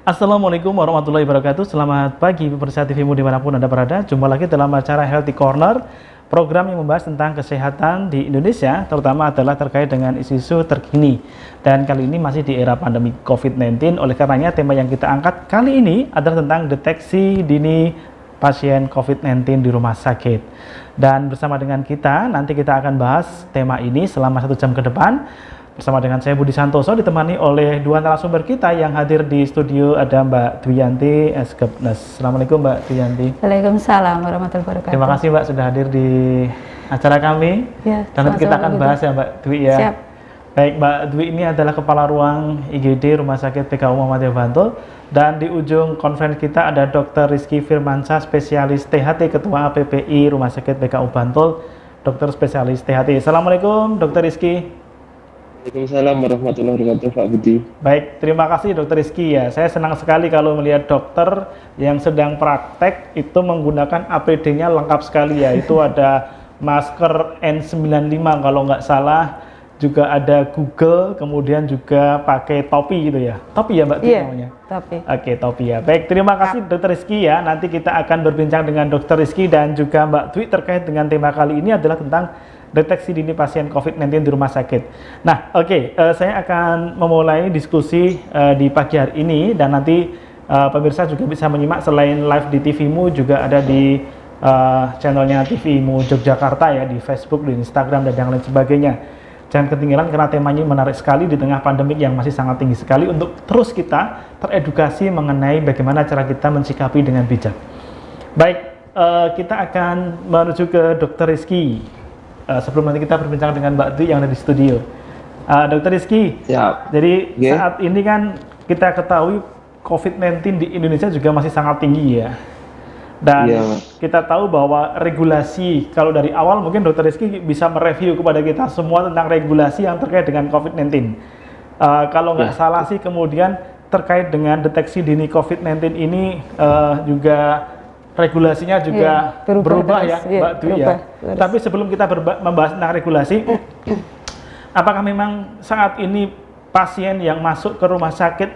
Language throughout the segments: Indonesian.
Assalamualaikum warahmatullahi wabarakatuh. Selamat pagi pemirsa TVmu dimanapun Anda berada. Jumpa lagi dalam acara Healthy Corner, program yang membahas tentang kesehatan di Indonesia, terutama adalah terkait dengan isu-isu terkini. Dan kali ini masih di era pandemi COVID-19, oleh karenanya tema yang kita angkat kali ini adalah tentang deteksi dini pasien COVID-19 di rumah sakit. Dan bersama dengan kita, nanti kita akan bahas tema ini selama 1 jam ke depan. Bersama dengan saya Budi Santoso, ditemani oleh dua narasumber kita yang hadir di studio. Ada Mbak Dwiyanti Eskepnes. Assalamualaikum Mbak Dwiyanti. Waalaikumsalam warahmatullahi wabarakatuh. Terima kasih Mbak sudah hadir di acara kami. Ya, dan nanti kita akan bahas ya Mbak Dwi ya. Siap. Baik, Mbak Dwi ini adalah Kepala Ruang IGD Rumah Sakit PKU Muhammadiyah Bantul. Dan di ujung konferensi kita ada Dr. Rizky Firmansyah, spesialis THT, Ketua APPI Rumah Sakit PKU Bantul, dokter spesialis THT. Assalamualaikum Dr. Rizky. Waalaikumsalam warahmatullahi wabarakatuh, Pak Budi. Baik, terima kasih Dokter Rizky ya. Saya senang sekali kalau melihat dokter yang sedang praktek itu menggunakan APD-nya lengkap sekali ya. Itu ada masker N95 kalau nggak salah, juga ada Google, kemudian juga pakai topi gitu ya. Topi ya Mbak Dwi namanya? Topi. Oke, topi ya. Baik, terima kasih Dokter Rizky ya. Nanti kita akan berbincang dengan Dokter Rizky dan juga Mbak Dwi terkait dengan tema kali ini adalah tentang deteksi dini pasien COVID-19 di rumah sakit. Nah, saya akan memulai diskusi di pagi hari ini dan nanti pemirsa juga bisa menyimak selain live di TVmu juga ada di channelnya TVmu Yogyakarta ya, di Facebook, di Instagram dan yang lain sebagainya. Jangan ketinggalan karena temanya menarik sekali di tengah pandemik yang masih sangat tinggi sekali untuk terus kita teredukasi mengenai bagaimana cara kita mensikapi dengan bijak. Baik, kita akan menuju ke Dr. Rizky. Sebelum nanti kita berbincang dengan Mbak Dwi yang ada di studio. Dr. Rizky, jadi saat ini kan kita ketahui COVID-19 di Indonesia juga masih sangat tinggi ya. Dan kita tahu bahwa regulasi, kalau dari awal mungkin Dr. Rizky bisa mereview kepada kita semua tentang regulasi yang terkait dengan COVID-19. Kalau nggak salah sih kemudian terkait dengan deteksi dini COVID-19 ini juga regulasinya juga berubah ya Mbak Dwi ya. Tapi sebelum kita membahas tentang regulasi, apakah memang saat ini pasien yang masuk ke rumah sakit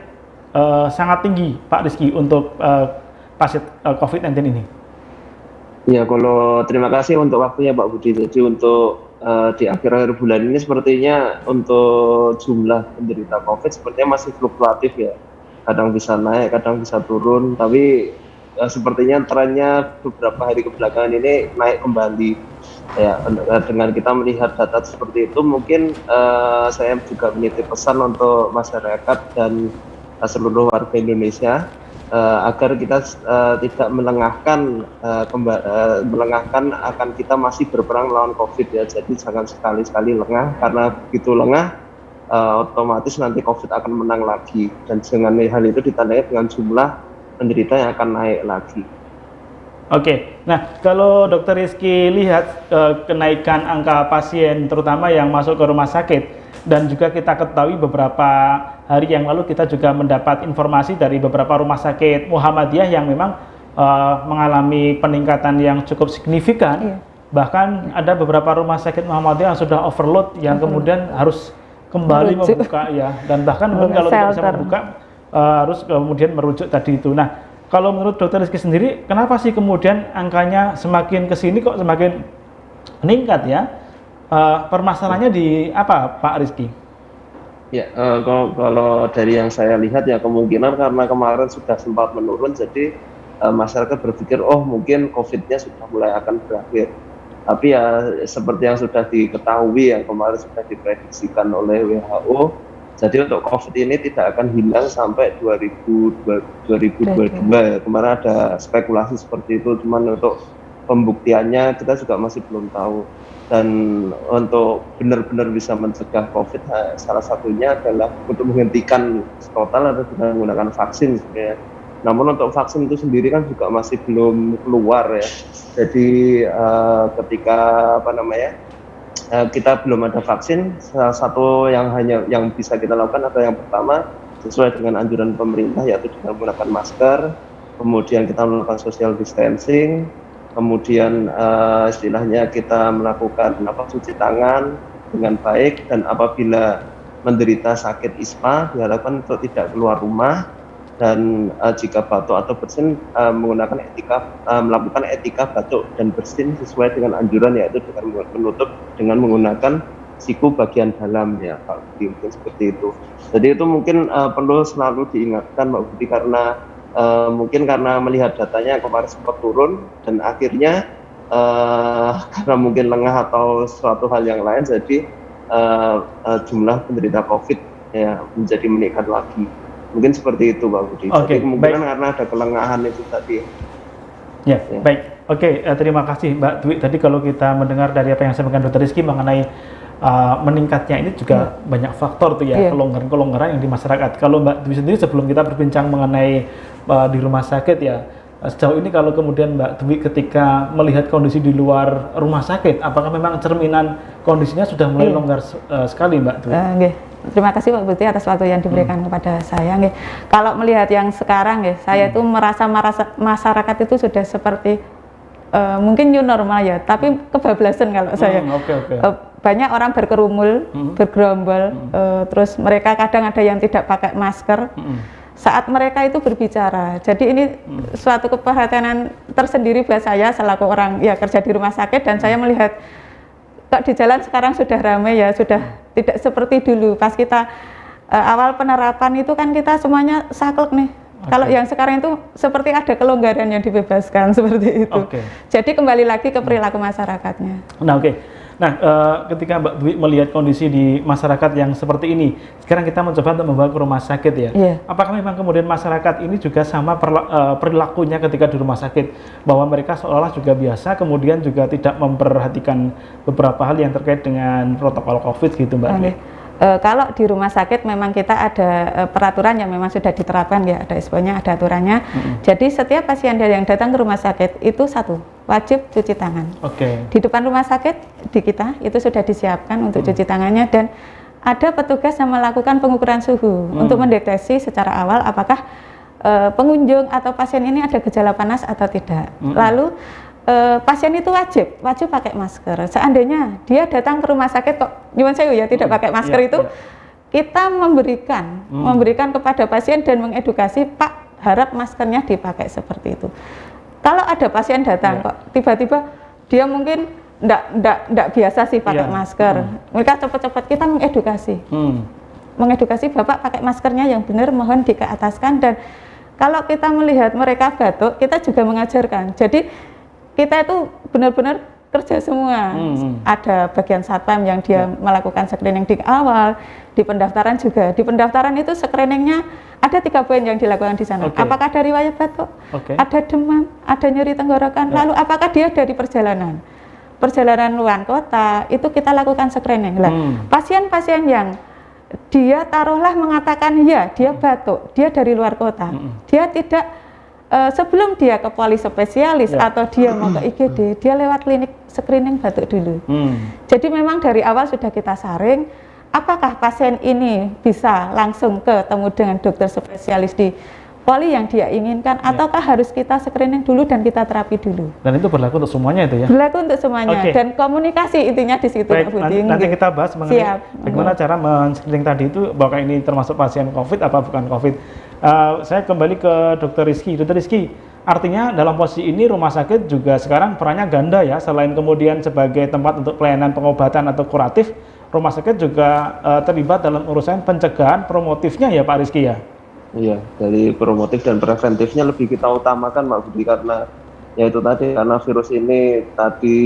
sangat tinggi Pak Rizky untuk pasien COVID-19 ini? Ya, kalau terima kasih untuk waktunya Pak Budi. Jadi untuk di akhir-akhir bulan ini sepertinya untuk jumlah penderita COVID sepertinya masih fluktuatif ya. Kadang bisa naik, kadang bisa turun, tapi sepertinya trennya beberapa hari kebelakangan ini naik kembali ya. Dengan kita melihat data seperti itu, mungkin saya juga menitip pesan untuk masyarakat dan seluruh warga Indonesia agar kita tidak melengahkan akan kita masih berperang melawan COVID ya. Jadi jangan sekali-sekali lengah, karena begitu lengah otomatis nanti COVID akan menang lagi, dan dengan hal itu ditandai dengan jumlah penderita yang akan naik lagi. Oke, nah kalau Dokter Rizky lihat kenaikan angka pasien terutama yang masuk ke rumah sakit, dan juga kita ketahui beberapa hari yang lalu kita juga mendapat informasi dari beberapa rumah sakit Muhammadiyah yang memang mengalami peningkatan yang cukup signifikan. Bahkan ada beberapa rumah sakit Muhammadiyah yang sudah overload, yang kemudian harus kembali membuka ya, dan bahkan mungkin kalau tidak bisa membuka harus kemudian merujuk tadi itu. Nah, kalau menurut Dokter Rizky sendiri, kenapa sih kemudian angkanya semakin kesini kok semakin meningkat ya? Permasalahannya di apa, Pak Rizky? Ya, kalau dari yang saya lihat ya, kemungkinan karena kemarin sudah sempat menurun, jadi masyarakat berpikir oh mungkin COVID-nya sudah mulai akan berakhir. Tapi ya seperti yang sudah diketahui yang kemarin sudah diprediksikan oleh WHO, jadi untuk COVID ini tidak akan hilang sampai 2022. Kemarin ada spekulasi seperti itu, cuman untuk pembuktiannya kita juga masih belum tahu. Dan untuk benar-benar bisa mencegah COVID, salah satunya adalah untuk menghentikan total atau dengan menggunakan vaksin sebenarnya. Namun untuk vaksin itu sendiri kan juga masih belum keluar ya. Jadi ketika kita belum ada vaksin, salah satu yang bisa kita lakukan adalah yang pertama sesuai dengan anjuran pemerintah, yaitu dengan menggunakan masker, kemudian kita melakukan social distancing, kemudian istilahnya kita melakukan cuci tangan dengan baik, dan apabila menderita sakit ISPA diharapkan untuk tidak keluar rumah, dan jika batuk atau bersin melakukan etika batuk dan bersin sesuai dengan anjuran, yaitu dengan menutup dengan menggunakan siku bagian dalam ya Pak Budi, mungkin seperti itu. Jadi itu mungkin perlu selalu diingatkan Pak Budi, karena mungkin karena melihat datanya kemarin sempat turun dan akhirnya karena mungkin lengah atau suatu hal yang lain, jadi jumlah penderita COVID ya menjadi meningkat lagi. Mungkin seperti itu Pak Budi. Jadi kemungkinan karena ada kelengahan itu tadi. Ya. Baik. Oke, terima kasih Mbak Dwi. Tadi kalau kita mendengar dari apa yang disampaikan Dr. Rizky mengenai meningkatnya ini juga banyak faktor tuh ya, kelonggaran-kelonggaran yang di masyarakat. Kalau Mbak Dwi sendiri, sebelum kita berbincang mengenai di rumah sakit ya, sejauh ini kalau kemudian Mbak Dwi ketika melihat kondisi di luar rumah sakit, apakah memang cerminan kondisinya sudah mulai longgar sekali Mbak Dwi? Terima kasih Pak Budi atas waktu yang diberikan kepada saya. Kalau melihat yang sekarang, saya itu merasa masyarakat itu sudah seperti mungkin new normal ya, tapi kebablasan kalau saya. Banyak orang berkerumul, bergerombol, terus mereka kadang ada yang tidak pakai masker saat mereka itu berbicara. Jadi ini suatu keprihatinan tersendiri buat saya selaku orang ya kerja di rumah sakit, dan saya melihat kok di jalan sekarang sudah ramai ya, sudah tidak seperti dulu. Pas kita awal penerapan itu kan kita semuanya saklek nih. Kalau yang sekarang itu seperti ada kelonggaran yang dibebaskan seperti itu. Jadi kembali lagi ke perilaku masyarakatnya. Nah, ketika Mbak Dwi melihat kondisi di masyarakat yang seperti ini, sekarang kita mencoba untuk membawa ke rumah sakit ya. Apakah memang kemudian masyarakat ini juga sama perilakunya ketika di rumah sakit, bahwa mereka seolah-olah juga biasa, kemudian juga tidak memperhatikan beberapa hal yang terkait dengan protokol COVID gitu Mbak Dwi? Kalau di rumah sakit memang kita ada peraturan yang memang sudah diterapkan ya, ada SPO-nya, ada aturannya. Jadi setiap pasien yang datang ke rumah sakit itu wajib cuci tangan. Di depan rumah sakit di kita itu sudah disiapkan untuk cuci tangannya, dan ada petugas yang melakukan pengukuran suhu untuk mendeteksi secara awal apakah pengunjung atau pasien ini ada gejala panas atau tidak. Lalu pasien itu wajib pakai masker. Seandainya dia datang ke rumah sakit kok nyuwun sewu ya tidak pakai masker, itu kita memberikan kepada pasien dan mengedukasi, Pak, harap maskernya dipakai seperti itu. Kalau ada pasien datang kok tiba-tiba dia mungkin enggak biasa sih pakai masker, mereka cepat-cepat kita mengedukasi. Mengedukasi, Bapak pakai maskernya yang benar, mohon dikeataskan. Dan kalau kita melihat mereka batuk, kita juga mengajarkan. Jadi kita itu benar-benar kerja semua. Ada bagian satpam yang dia melakukan screening di awal, di pendaftaran juga. Di pendaftaran itu screeningnya ada 3 poin yang dilakukan di sana. Apakah ada riwayat batuk, ada demam, ada nyeri tenggorokan, lalu apakah dia dari perjalanan luar kota, itu kita lakukan screening. Pasien-pasien yang dia taruhlah mengatakan ya dia batuk, dia dari luar kota, dia tidak sebelum dia ke polispesialis atau dia mau ke IGD, dia lewat klinik screening batuk dulu. Jadi memang dari awal sudah kita saring, apakah pasien ini bisa langsung ketemu dengan dokter spesialis di poli yang dia inginkan, ataukah harus kita screening dulu dan kita terapi dulu. Dan itu berlaku untuk semuanya itu ya? Berlaku untuk semuanya, dan komunikasi intinya di situ. Baik, nanti kita bahas mengenai bagaimana cara men-screening tadi itu, bahwa ini termasuk pasien COVID apa bukan COVID. Saya kembali ke Dr. Rizky. Dr. Rizky, artinya dalam posisi ini rumah sakit juga sekarang perannya ganda ya, selain kemudian sebagai tempat untuk pelayanan pengobatan atau kuratif, rumah sakit juga terlibat dalam urusan pencegahan promotifnya ya Pak Rizky ya? Iya, dari promotif dan preventifnya lebih kita utamakan Pak Budi, karena ya itu tadi, karena virus ini tadi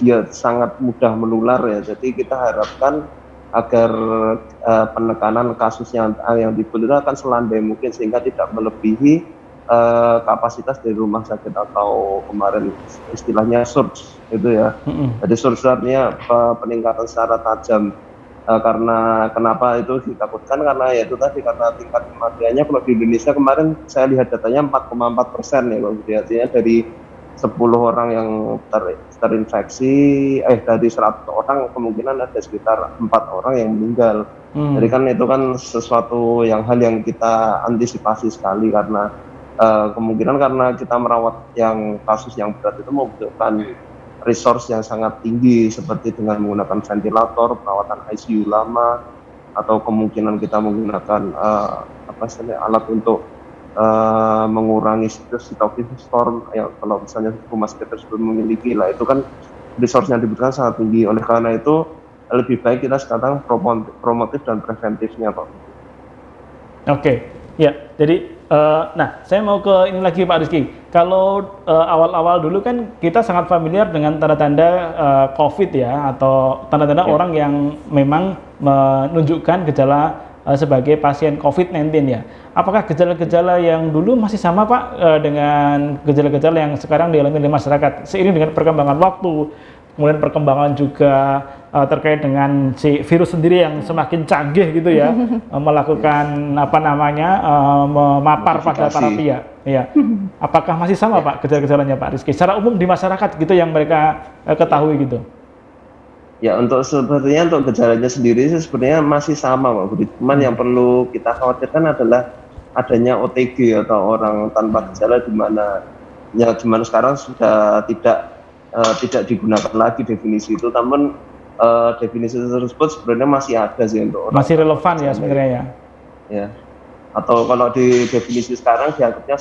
dia sangat mudah menular ya, jadi kita harapkan agar penekanan kasus yang timbul itu akan selandai mungkin, sehingga tidak melebihi kapasitas dari rumah sakit, atau kemarin istilahnya surge itu ya. Jadi surge artinya peningkatan secara tajam. Karena kenapa itu ditakutkan, karena ya itu tadi, karena tingkat kematiannya kalau di Indonesia kemarin saya lihat datanya 4,4% ya Pak Budi, artinya dari 10 orang yang terinfeksi, dari 100 orang kemungkinan ada sekitar 4 orang yang meninggal. Jadi kan itu kan sesuatu hal yang kita antisipasi sekali, karena kemungkinan karena kita merawat yang kasus yang berat itu membutuhkan resource yang sangat tinggi, seperti dengan menggunakan ventilator, perawatan ICU lama, atau kemungkinan kita menggunakan alat untuk mengurangi sitokin storm yang kalau misalnya rumah sakit tersebut memiliki lah, itu kan resource yang dibutuhkan sangat tinggi. Oleh karena itu lebih baik kita sekarang promotif dan preventifnya, Pak. Oke, ya. Jadi, nah, saya mau ke ini lagi, Pak Rizky. Kalau awal-awal dulu kan kita sangat familiar dengan tanda-tanda COVID ya, atau tanda-tanda orang yang memang menunjukkan gejala sebagai pasien COVID-19 ya. Apakah gejala-gejala yang dulu masih sama, Pak, dengan gejala-gejala yang sekarang dialami oleh masyarakat seiring dengan perkembangan waktu, kemudian perkembangan juga terkait dengan si virus sendiri yang semakin canggih gitu ya, melakukan apa namanya, memapar pada para pihak. Ya. Apakah masih sama, Pak, gejala-gejalanya, Pak Rizky? Secara umum di masyarakat gitu yang mereka ketahui gitu? Ya, sepertinya untuk gejalanya sendiri sebenarnya masih sama, Pak Budi. Cuman yang perlu kita khawatirkan adalah adanya OTG atau orang tanpa gejala, di mana sekarang sudah tidak digunakan lagi definisi itu. Namun definisi tersebut sebenarnya masih ada sih untuk orang. Masih relevan ya sebenarnya ya. Ya. Atau kalau di definisi sekarang dianggapnya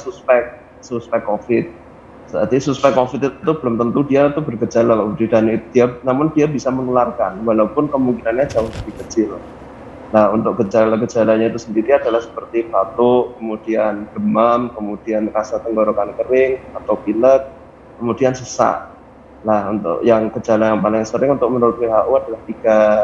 suspek COVID. Jadi suspek COVID itu belum tentu dia itu bergejala, dan namun dia bisa menularkan walaupun kemungkinannya jauh lebih kecil. Nah, untuk gejala-gejalanya itu sendiri adalah seperti batuk, kemudian demam, kemudian rasa tenggorokan kering atau pilek, kemudian sesak. Nah, untuk yang gejala yang paling sering untuk menurut WHO adalah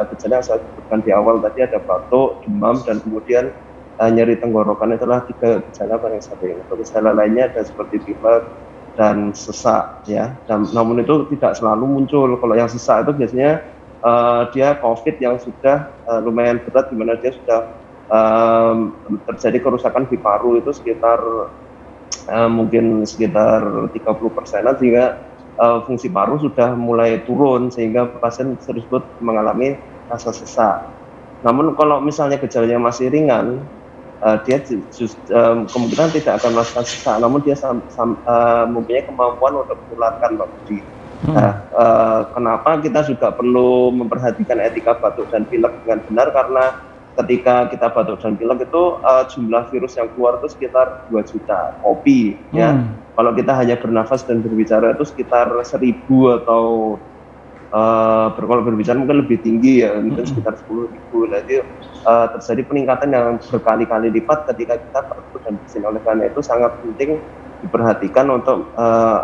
3 gejala yang saya sebutkan di awal tadi, ada batuk, demam, dan kemudian nyeri tenggorokan. Itulah 3 gejala paling sering. Untuk gejala lainnya ada seperti pilek dan sesak ya, dan namun itu tidak selalu muncul. Kalau yang sesak itu biasanya dia COVID yang sudah lumayan berat, di mana dia sudah terjadi kerusakan di paru itu sekitar mungkin sekitar 30%-an, sehingga fungsi paru sudah mulai turun sehingga pasien tersebut mengalami rasa sesak. Namun kalau misalnya gejalanya masih ringan, dia kemungkinan tidak akan merasakan sesak, namun dia mempunyai kemampuan untuk menularkan, Pak Budi. Nah, kenapa kita juga perlu memperhatikan etika batuk dan pilek dengan benar, karena ketika kita batuk dan pilek itu jumlah virus yang keluar itu sekitar 2 juta kopi ya. Kalau kita hanya bernafas dan berbicara itu sekitar 1000 atau kalau berbicara mungkin lebih tinggi ya, mungkin sekitar 10.000. Jadi terjadi peningkatan yang berkali-kali lipat ketika kita batuk dan bersin. Oleh karena itu sangat penting diperhatikan untuk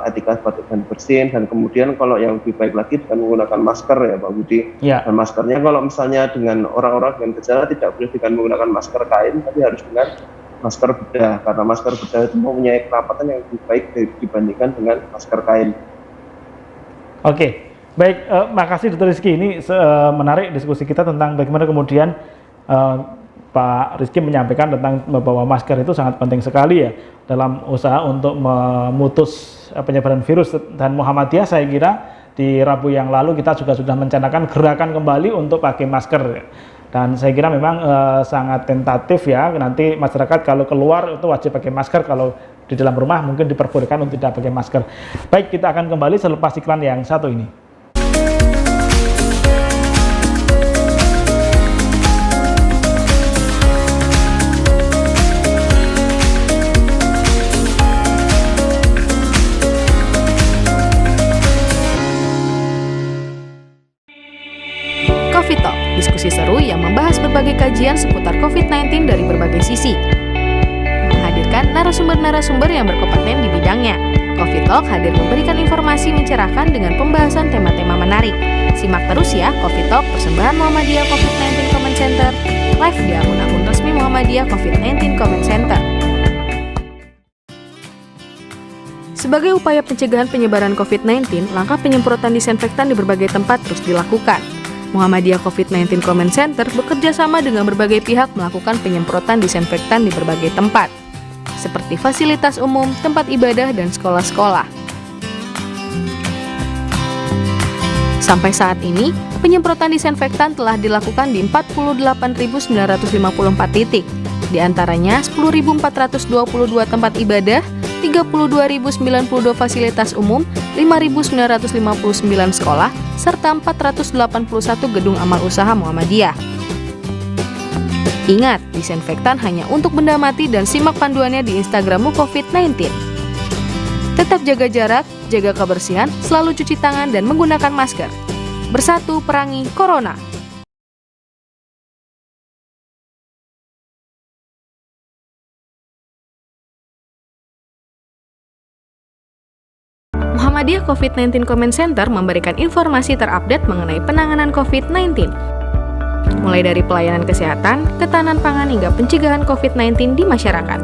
etika batuk dan bersin, dan kemudian kalau yang lebih baik lagi dengan menggunakan masker ya, Pak Budi. Ya. Dan maskernya kalau misalnya dengan orang-orang dengan gejala tidak boleh dengan menggunakan masker kain, tapi harus dengan masker bedah, karena masker bedah itu mempunyai kerapatan yang lebih baik dibandingkan dengan masker kain. Oke. Baik, makasih Dr. Rizky. Ini menarik diskusi kita tentang bagaimana kemudian Pak Rizky menyampaikan tentang bahwa masker itu sangat penting sekali ya dalam usaha untuk memutus penyebaran virus. Dan Muhammadiyah saya kira di Rabu yang lalu kita juga sudah mencanangkan gerakan kembali untuk pakai masker. Dan saya kira memang sangat tentatif ya, nanti masyarakat kalau keluar itu wajib pakai masker, kalau di dalam rumah mungkin diperbolehkan untuk tidak pakai masker. Baik, kita akan kembali selepas iklan yang satu ini. Coffee Talk, diskusi seru yang membahas berbagai kajian seputar COVID-19 dari berbagai sisi. Menghadirkan narasumber-narasumber yang berkompeten di bidangnya. Coffee Talk hadir memberikan informasi mencerahkan dengan pembahasan tema-tema menarik. Simak terus ya Coffee Talk persembahan Muhammadiyah COVID-19 Comment Center, live di akun-akun resmi Muhammadiyah COVID-19 Comment Center. Sebagai upaya pencegahan penyebaran COVID-19, langkah penyemprotan disinfektan di berbagai tempat terus dilakukan. Muhammadiyah COVID-19 Comment Center bekerja sama dengan berbagai pihak melakukan penyemprotan disinfektan di berbagai tempat, seperti fasilitas umum, tempat ibadah, dan sekolah-sekolah. Sampai saat ini, penyemprotan disinfektan telah dilakukan di 48.954 titik, di antaranya 10.422 tempat ibadah, 32.092 fasilitas umum, 5.959 sekolah, serta 481 gedung amal usaha Muhammadiyah. Ingat, disinfektan hanya untuk benda mati dan simak panduannya di Instagrammu COVID-19. Tetap jaga jarak, jaga kebersihan, selalu cuci tangan dan menggunakan masker. Bersatu perangi Corona. Muhammadiyah COVID-19 Comment Center memberikan informasi terupdate mengenai penanganan COVID-19. Mulai dari pelayanan kesehatan, ketahanan pangan hingga pencegahan COVID-19 di masyarakat.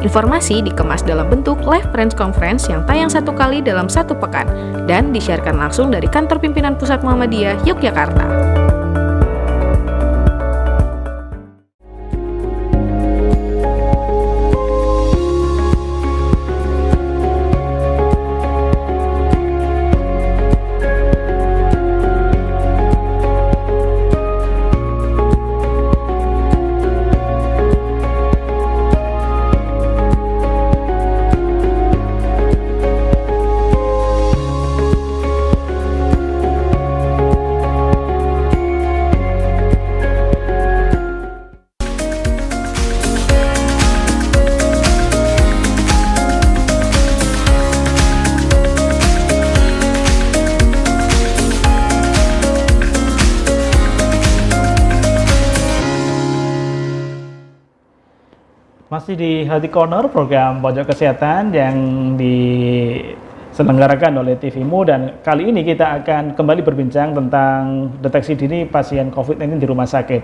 Informasi dikemas dalam bentuk live press conference yang tayang 1 kali dalam 1 pekan dan disiarkan langsung dari Kantor Pimpinan Pusat Muhammadiyah, Yogyakarta. Masih di Healthy Corner, program Pojok Kesehatan yang diselenggarakan oleh TVMU, dan kali ini kita akan kembali berbincang tentang deteksi dini pasien COVID-19 di rumah sakit.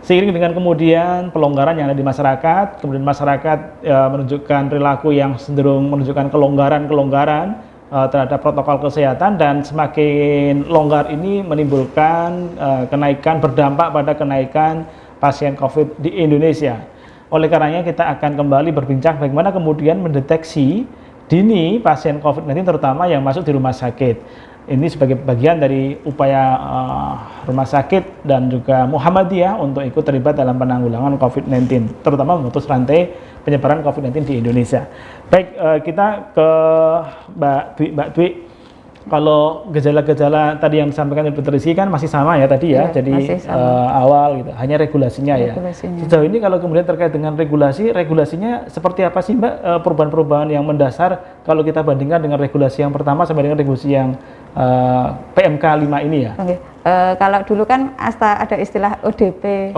Seiring dengan kemudian pelonggaran yang ada di masyarakat, kemudian masyarakat menunjukkan perilaku yang cenderung menunjukkan kelonggaran terhadap protokol kesehatan, dan semakin longgar ini menimbulkan kenaikan, berdampak pada kenaikan pasien COVID di Indonesia. Oleh karenanya kita akan kembali berbincang bagaimana kemudian mendeteksi dini pasien COVID-19 terutama yang masuk di rumah sakit. Ini sebagai bagian dari upaya rumah sakit dan juga Muhammadiyah untuk ikut terlibat dalam penanggulangan COVID-19, terutama memutus rantai penyebaran COVID-19 di Indonesia. Baik, kita ke Mbak Dwi. Kalau gejala-gejala tadi yang disampaikan oleh Dr. Rizky kan masih sama ya tadi ya, jadi awal gitu, hanya regulasinya ya. Sejauh ini kalau kemudian terkait dengan regulasinya seperti apa sih Mbak, perubahan-perubahan yang mendasar kalau kita bandingkan dengan regulasi yang pertama sampai dengan regulasi yang PMK 5 ini ya? Kalau dulu kan ada istilah ODP,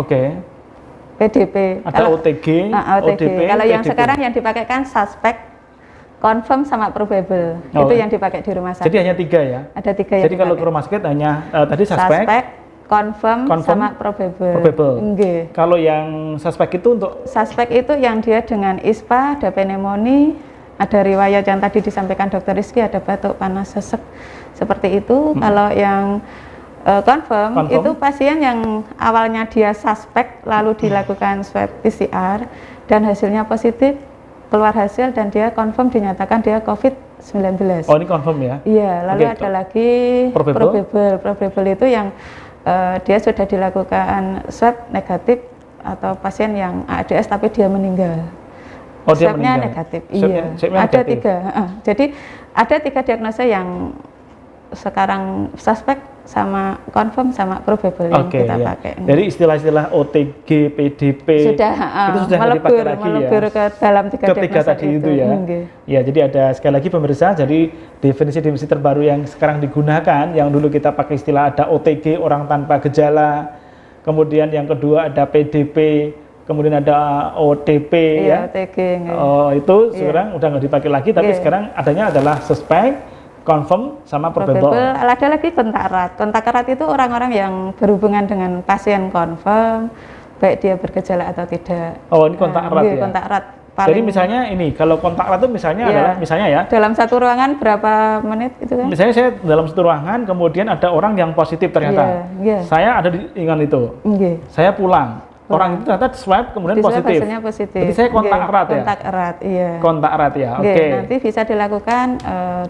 PDP, ada OTG, ODP, kalau yang PDP. Sekarang yang dipakai kan suspek, confirm sama probable, itu yang dipakai di rumah sakit. Jadi hanya 3 ya? Ada 3 yang jadi kalau ke rumah sakit hanya tadi suspek, confirm sama probable. Kalau yang suspek itu untuk? Suspek itu yang dia dengan ISPA, ada pneumonia, ada riwayat yang tadi disampaikan Dr. Rizky, ada batuk, panas, sesek, seperti itu. Kalau yang confirm itu pasien yang awalnya dia suspek, lalu dilakukan swab PCR dan hasilnya positif, keluar hasil dan dia confirm dinyatakan dia COVID-19. Oh, ini confirm ya? Iya, lalu ada lagi probable itu yang dia sudah dilakukan swab negatif atau pasien yang AIDS tapi dia meninggal. Oh, dia swabnya negatif. Iya, ada negatif. 3. Jadi ada 3 diagnosa yang sekarang suspek sama confirm sama probable yang kita pakai. Jadi istilah-istilah OTG, PDP itu sudah dipakai lagi ya. Ke dalam 3 diagnosa tadi itu ya. Ya, jadi ada sekali lagi pemirsa, jadi definisi-definisi terbaru yang sekarang digunakan, yang dulu kita pakai istilah ada OTG, orang tanpa gejala. Kemudian yang kedua ada PDP, kemudian ada OTP ya. OTG. Oh, itu sekarang udah nggak dipakai lagi, tapi sekarang adanya adalah suspek, confirm sama probable. Ada lagi kontak erat. Kontak erat itu orang-orang yang berhubungan dengan pasien confirm, baik dia bergejala atau tidak. Oh, ini kontak erat ya? Kontak erat. Jadi misalnya ini, kalau kontak erat itu misalnya adalah, misalnya ya, dalam satu ruangan berapa menit itu kan? Misalnya saya dalam satu ruangan, kemudian ada orang yang positif ternyata. Saya ada di lingkungan itu. Saya pulang. Orang itu ternyata swab kemudian positif. Jadi saya kontak erat ya? Kontak erat, iya. Kontak erat ya, oke. Nanti bisa dilakukan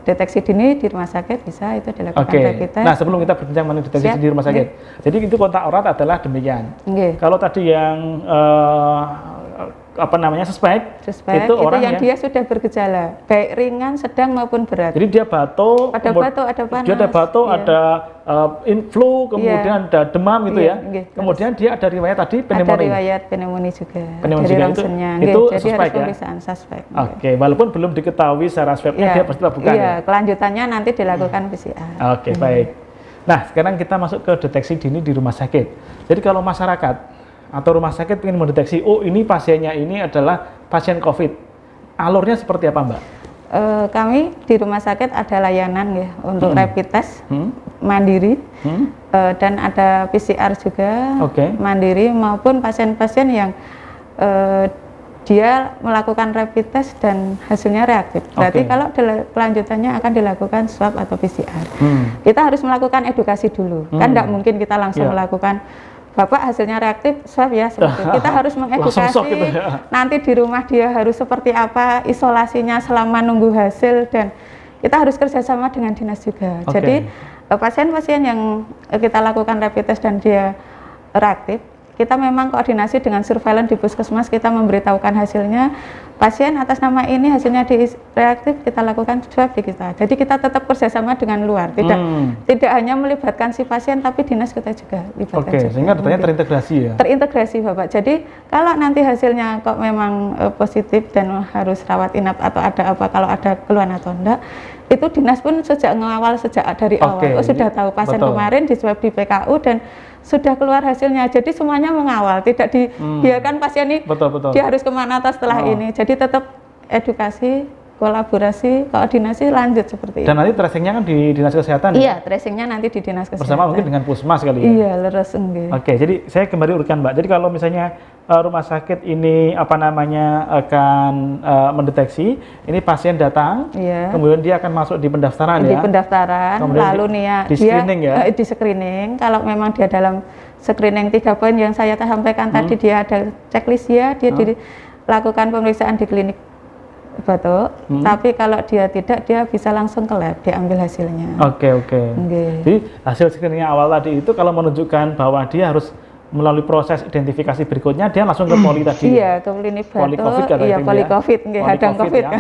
deteksi dini di rumah sakit, bisa itu dilakukan kita. Nah, sebelum kita berbincang mengenai deteksi dini di rumah sakit, jadi itu kontak erat adalah demikian. Kalau tadi yang suspek itu orang yang dia sudah bergejala baik ringan, sedang maupun berat. Jadi dia batuk, ada batuk, ada panas. Dia ada batuk, ada flu, kemudian ada demam gitu ya. Kemudian dia ada riwayat tadi pneumonia. Ada riwayat pneumonia juga. Dari ronsennya. Itu jadi suspek harus ya. pemeriksaan suspek. Oke, walaupun belum diketahui secara swabnya dia pasti bukan. Iya, kelanjutannya nanti dilakukan PCR. Oke, baik. Nah, sekarang kita masuk ke deteksi dini di rumah sakit. Jadi kalau masyarakat atau rumah sakit ingin mendeteksi, oh ini pasiennya ini adalah pasien COVID, alurnya seperti apa, Mbak? Kami di rumah sakit ada layanan ya untuk rapid test mandiri dan ada PCR juga mandiri maupun pasien-pasien yang dia melakukan rapid test dan hasilnya reaktif. Berarti kalau kelanjutannya akan dilakukan swab atau PCR. Kita harus melakukan edukasi dulu. Kan tidak mungkin kita langsung melakukan, Bapak hasilnya reaktif, swab ya seperti itu. Kita harus mengedukasi gitu ya. Nanti di rumah dia harus seperti apa, isolasinya selama nunggu hasil, dan kita harus kerjasama dengan dinas juga. Jadi pasien-pasien yang kita lakukan rapid test dan dia reaktif, kita memang koordinasi dengan surveillance di puskesmas, kita memberitahukan hasilnya, pasien atas nama ini hasilnya reaktif, kita lakukan swab di kita. Jadi kita tetap kerjasama dengan luar, tidak hanya melibatkan si pasien, tapi dinas kita juga libatkan. Sehingga datanya terintegrasi ya? Terintegrasi Bapak. Jadi kalau nanti hasilnya kok memang positif dan harus rawat inap atau ada apa, kalau ada keluhan atau enggak, itu dinas pun sejak ngawal, sejak dari awal, sudah tahu pasien kemarin di swab di PKU dan sudah keluar hasilnya, jadi semuanya mengawal, tidak dibiarkan pasien ini dia harus kemana atau setelah ini. Jadi tetap edukasi, kolaborasi, koordinasi lanjut seperti itu. Dan nanti tracingnya kan di dinas kesehatan? Iya, tracingnya nanti di dinas kesehatan. Bersama mungkin dengan puskesmas kali ya? Iya, leres enggak. Oke, jadi saya kembali urutkan Mbak. Jadi kalau misalnya rumah sakit ini akan mendeteksi, ini pasien datang, kemudian dia akan masuk di pendaftaran di pendaftaran, lalu nih ya, di screening ya? Di screening, kalau memang dia dalam screening 3 poin yang saya sampaikan tadi, dia ada checklist ya, dia dilakukan pemeriksaan di klinik batuk, tapi kalau dia tidak, dia bisa langsung ke lab, diambil hasilnya. Oke. Jadi hasil screening awal tadi itu kalau menunjukkan bahwa dia harus melalui proses identifikasi berikutnya, dia langsung ke poli tadi. Iya, ke klinik batuk. Poli-COVID kan? Iya, poli-COVID, hadang COVID. Ya.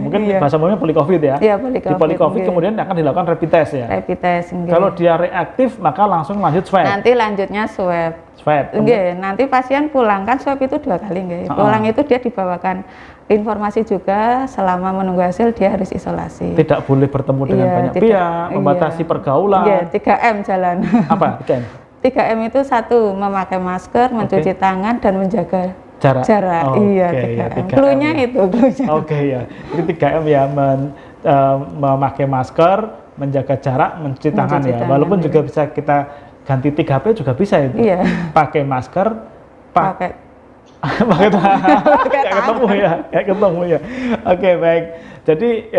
Mungkin bahasa umumnya poli-COVID ya? Iya, poli-COVID. Di poli-COVID kemudian akan dilakukan rapid test ya? Rapid test. Kalau dia reaktif, maka langsung lanjut swab? Nanti lanjutnya swab. Nanti pasien pulang, kan swab itu 2 kali. Pulang itu dia dibawakan informasi juga, selama menunggu hasil dia harus isolasi. Tidak boleh bertemu dengan banyak pihak, membatasi pergaulan. Iya, 3M jalan. Apa 3M? 3M itu 1, memakai masker, mencuci tangan, dan menjaga jarak. Iya, 3M. Cluenya itu. Ya. Jadi 3M ya, memakai masker, menjaga jarak, mencuci tangan ya. Walaupun juga bisa kita ganti 3P juga bisa itu. Iya. Pakai masker, pakai kayak ketemu ya. Oke, baik. Jadi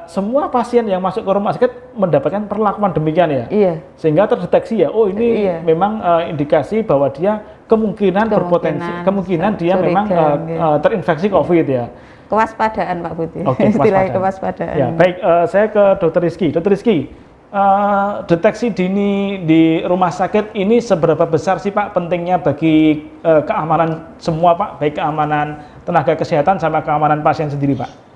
semua pasien yang masuk ke rumah sakit mendapatkan perlakuan demikian ya. Iya. Sehingga terdeteksi ya, oh ini memang indikasi bahwa dia kemungkinan berpotensi, kemungkinan dia memang terinfeksi COVID ya. Kewaspadaan Pak Budi. Istilahnya kewaspadaan. Ya, baik. Saya ke Dr. Rizky. Dr. Rizky, deteksi dini di rumah sakit ini seberapa besar sih Pak pentingnya bagi keamanan semua Pak, baik keamanan tenaga kesehatan sama keamanan pasien sendiri Pak?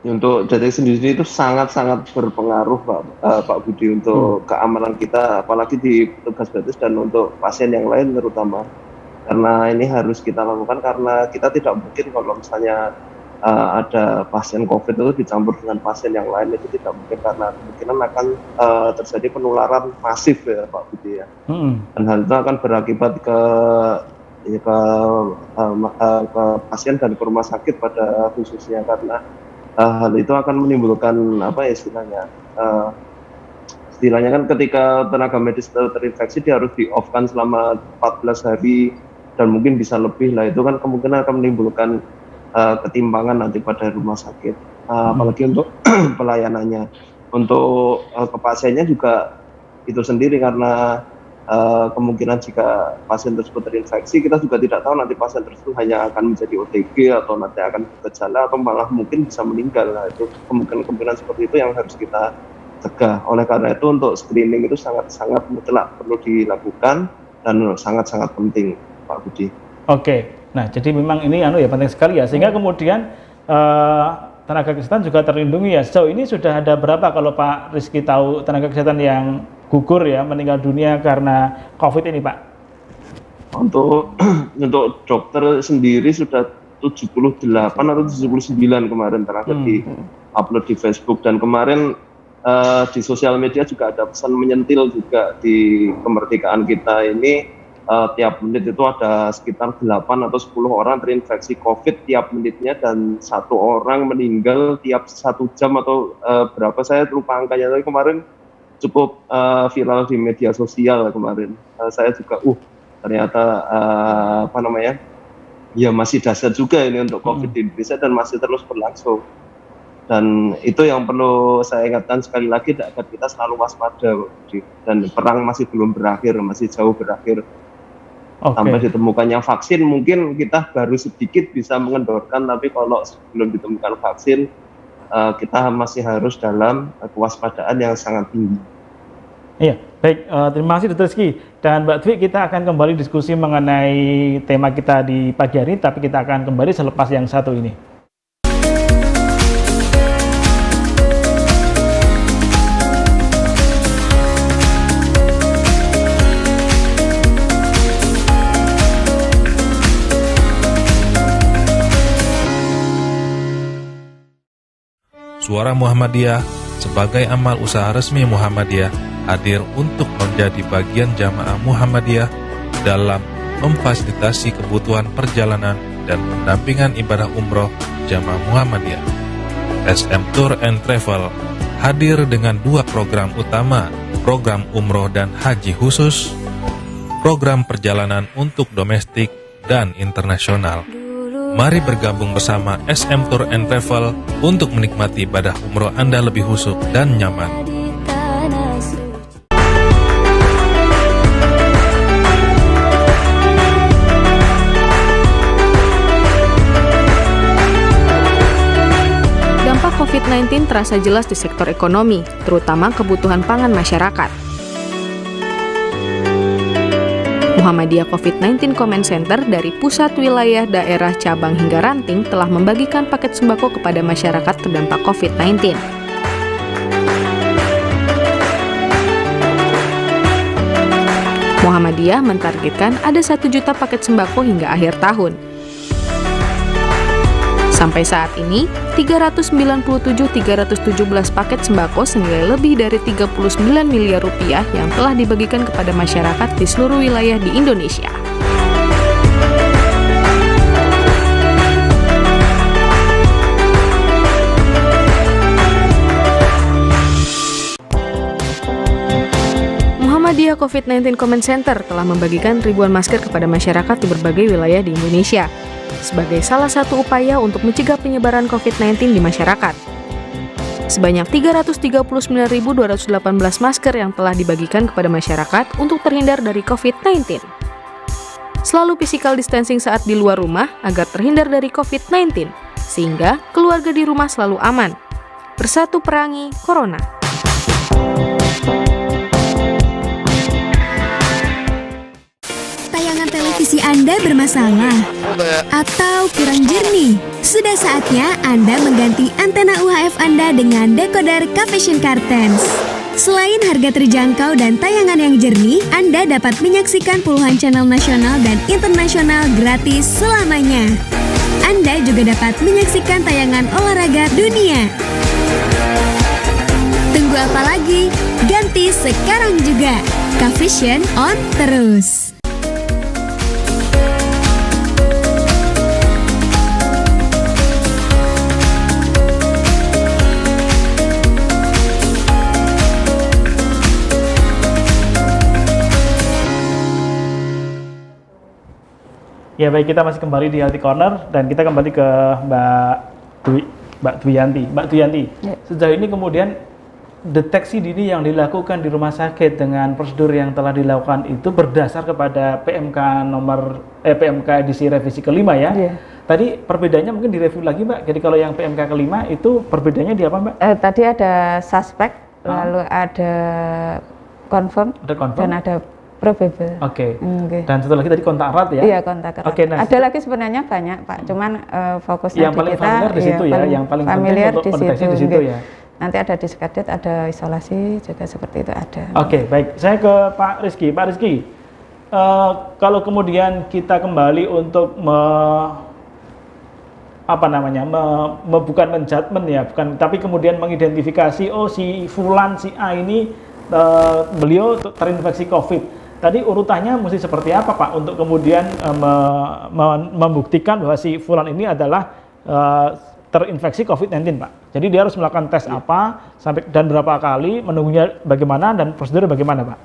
Untuk deteksi sendiri itu sangat-sangat berpengaruh Pak Budi untuk keamanan kita, apalagi di petugas medis dan untuk pasien yang lain terutama. Karena ini harus kita lakukan karena kita tidak mungkin kalau misalnya ada pasien COVID itu dicampur dengan pasien yang lain, itu tidak mungkin karena kemungkinan akan terjadi penularan masif ya Pak Budi ya. Dan hal itu akan berakibat ke pasien dan ke rumah sakit pada khususnya, karena hal itu akan menimbulkan istilahnya kan ketika tenaga medis terinfeksi dia harus di off kan selama 14 hari dan mungkin bisa lebih lah, itu kan kemungkinan akan menimbulkan ketimpangan nanti pada rumah sakit, apalagi untuk pelayanannya. Untuk ke pasiennya juga itu sendiri, karena kemungkinan jika pasien tersebut terinfeksi, kita juga tidak tahu nanti pasien tersebut hanya akan menjadi OTG atau nanti akan bergejala atau malah mungkin bisa meninggal. Nah, itu kemungkinan seperti itu yang harus kita cegah. Oleh karena itu untuk screening itu sangat-sangat mutlak perlu dilakukan dan sangat-sangat penting Pak Budi. Oke, Nah, jadi memang ini penting sekali ya, sehingga kemudian tenaga kesehatan juga terlindungi ya. Sejauh ini sudah ada berapa kalau Pak Rizky tahu tenaga kesehatan yang gugur ya, meninggal dunia karena COVID ini, Pak? Untuk dokter sendiri sudah 78 atau 79 kemarin terakhir di upload di Facebook, dan kemarin di sosial media juga ada pesan menyentil juga di kemerdekaan kita ini, tiap menit itu ada sekitar 8 atau 10 orang terinfeksi COVID tiap menitnya, dan 1 orang meninggal tiap 1 jam atau berapa, saya lupa angkanya, tapi kemarin cukup viral di media sosial kemarin. Saya juga ternyata ya masih dahsyat juga ini untuk COVID di Indonesia dan masih terus berlangsung. Dan itu yang perlu saya ingatkan sekali lagi, agar kita selalu waspada, dan perang masih belum berakhir, masih jauh berakhir. Sampai ditemukannya vaksin mungkin kita baru sedikit bisa mengendorkan, tapi kalau sebelum ditemukan vaksin kita masih harus dalam kewaspadaan yang sangat tinggi. Iya, baik, terima kasih Dr. Rizky dan Mbak Dwi. Kita akan kembali diskusi mengenai tema kita di pagi hari, tapi kita akan kembali selepas yang satu ini. Suara Muhammadiyah sebagai amal usaha resmi Muhammadiyah hadir untuk menjadi bagian jamaah Muhammadiyah dalam memfasilitasi kebutuhan perjalanan dan pendampingan ibadah umroh jamaah Muhammadiyah. SM Tour and Travel hadir dengan 2 program utama, program umroh dan haji khusus, program perjalanan untuk domestik dan internasional. Mari bergabung bersama SM Tour and Travel untuk menikmati ibadah umroh Anda lebih khusyuk dan nyaman. Dampak COVID-19 terasa jelas di sektor ekonomi, terutama kebutuhan pangan masyarakat. Muhammadiyah COVID-19 Comment Center dari pusat, wilayah, daerah, cabang hingga ranting telah membagikan paket sembako kepada masyarakat terdampak COVID-19. Muhammadiyah mentargetkan ada 1 juta paket sembako hingga akhir tahun. Sampai saat ini, 397.317 paket sembako senilai lebih dari 39 miliar rupiah yang telah dibagikan kepada masyarakat di seluruh wilayah di Indonesia. Muhammadiyah COVID-19 Comment Center telah membagikan ribuan masker kepada masyarakat di berbagai wilayah di Indonesia sebagai salah satu upaya untuk mencegah penyebaran COVID-19 di masyarakat. Sebanyak 339.218 masker yang telah dibagikan kepada masyarakat untuk terhindar dari COVID-19. Selalu physical distancing saat di luar rumah agar terhindar dari COVID-19, sehingga keluarga di rumah selalu aman. Bersatu perangi Corona. Televisi Anda bermasalah atau kurang jernih? Sudah saatnya Anda mengganti antena UHF Anda dengan dekoder Cavision Cartens. Selain harga terjangkau dan tayangan yang jernih, Anda dapat menyaksikan puluhan channel nasional dan internasional gratis selamanya. Anda juga dapat menyaksikan tayangan olahraga dunia. Tunggu apa lagi? Ganti sekarang juga. Cavision on terus. Ya baik, kita masih kembali di Healthy Corner dan kita kembali ke Mbak Dwiyanti. Mbak Dwiyanti, sejauh ini kemudian deteksi dini yang dilakukan di rumah sakit dengan prosedur yang telah dilakukan itu berdasar kepada PMK edisi revisi kelima ya. Tadi perbedaannya mungkin direview lagi Mbak. Jadi kalau yang PMK kelima itu perbedaannya di apa Mbak? Tadi ada suspek, lalu ada confirm, dan ada Probable. Oke. Dan satu lagi tadi kontak erat ya? Iya, kontak erat. Nah, ada lagi sebenarnya banyak Pak, cuman fokusnya yang di paling kita familiar di situ ya, yang paling familiar penting untuk mendeteksi di situ ya. Nanti ada diskredit, ada isolasi juga seperti itu ada. Oke, baik. Saya ke Pak Rizky. Pak Rizky, kalau kemudian kita kembali untuk bukan menjudgment ya, bukan, tapi kemudian mengidentifikasi, oh si Fulan, si A ini beliau terinfeksi COVID. Tadi urutannya mesti seperti apa Pak untuk kemudian membuktikan bahwa si Fulan ini adalah terinfeksi COVID-19 Pak? Jadi dia harus melakukan tes apa, sampai dan berapa kali, menunggunya bagaimana, dan prosedur bagaimana Pak?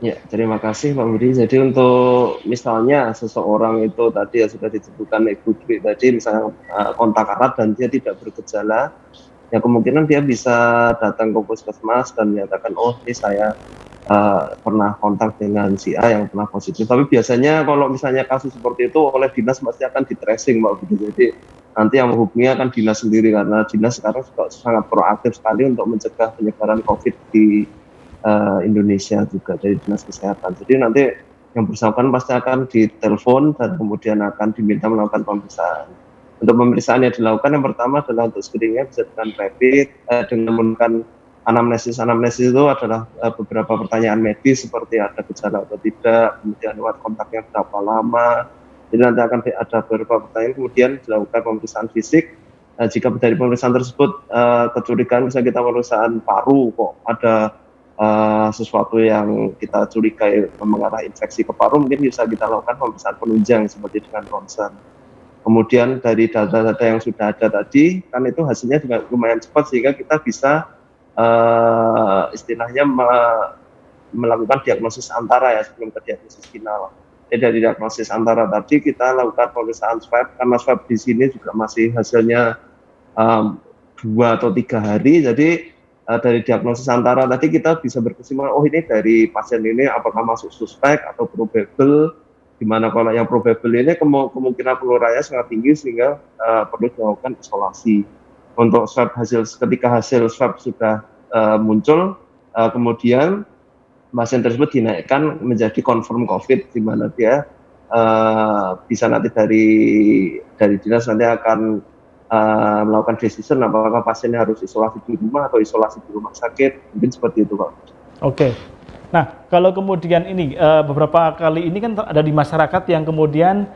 Ya, terima kasih Pak Budi. Jadi untuk misalnya seseorang itu tadi ya sudah disebutkan Ibu Dwi tadi, misalnya kontak erat dan dia tidak bergejala, ya kemungkinan dia bisa datang ke puskesmas dan menyatakan, oh ini saya pernah kontak dengan si A yang pernah positif. Tapi biasanya kalau misalnya kasus seperti itu oleh dinas pasti akan di tracing Pak Budi. Jadi nanti yang menghubungi akan dinas sendiri, karena dinas sekarang juga sangat proaktif sekali untuk mencegah penyebaran COVID di Indonesia juga dari dinas kesehatan. Jadi nanti yang bersangkutan pasti akan ditelepon dan kemudian akan diminta melakukan pemeriksaan. Untuk pemeriksaan yang dilakukan, yang pertama adalah untuk screeningnya bisa dengan rapid, dengan menggunakan anamnesis. Anamnesis itu adalah beberapa pertanyaan medis seperti ada gejala atau tidak, kemudian lewat kontaknya berapa lama. Jadi nanti akan ada beberapa pertanyaan, kemudian dilakukan pemeriksaan fisik. Jika dari pemeriksaan tersebut kecurigaan, misalnya kita pemeriksaan paru, kok ada sesuatu yang kita curigai mengarah infeksi ke paru, mungkin bisa kita lakukan pemeriksaan penunjang seperti dengan ronsen. Kemudian dari data-data yang sudah ada tadi, kan itu hasilnya juga lumayan cepat sehingga kita bisa istilahnya melakukan diagnosis antara ya sebelum ke diagnosis final. Jadi dari diagnosis antara tadi kita lakukan pemeriksaan swab, karena swab di sini juga masih hasilnya 2 atau 3 hari, jadi dari diagnosis antara tadi kita bisa berkesimpulan, oh ini dari pasien ini apakah masuk suspek atau probable, di mana kalau yang probable ini kemungkinan penularannya sangat tinggi sehingga perlu dilakukan isolasi. Untuk swab ketika hasil swab sudah muncul, kemudian pasien tersebut dinaikkan menjadi confirm COVID, di mana dia bisa nanti dari dinas nanti akan melakukan decision apakah pasiennya harus isolasi di rumah atau isolasi di rumah sakit, mungkin seperti itu Pak. Oke. Nah, kalau kemudian ini beberapa kali ini kan ada di masyarakat yang kemudian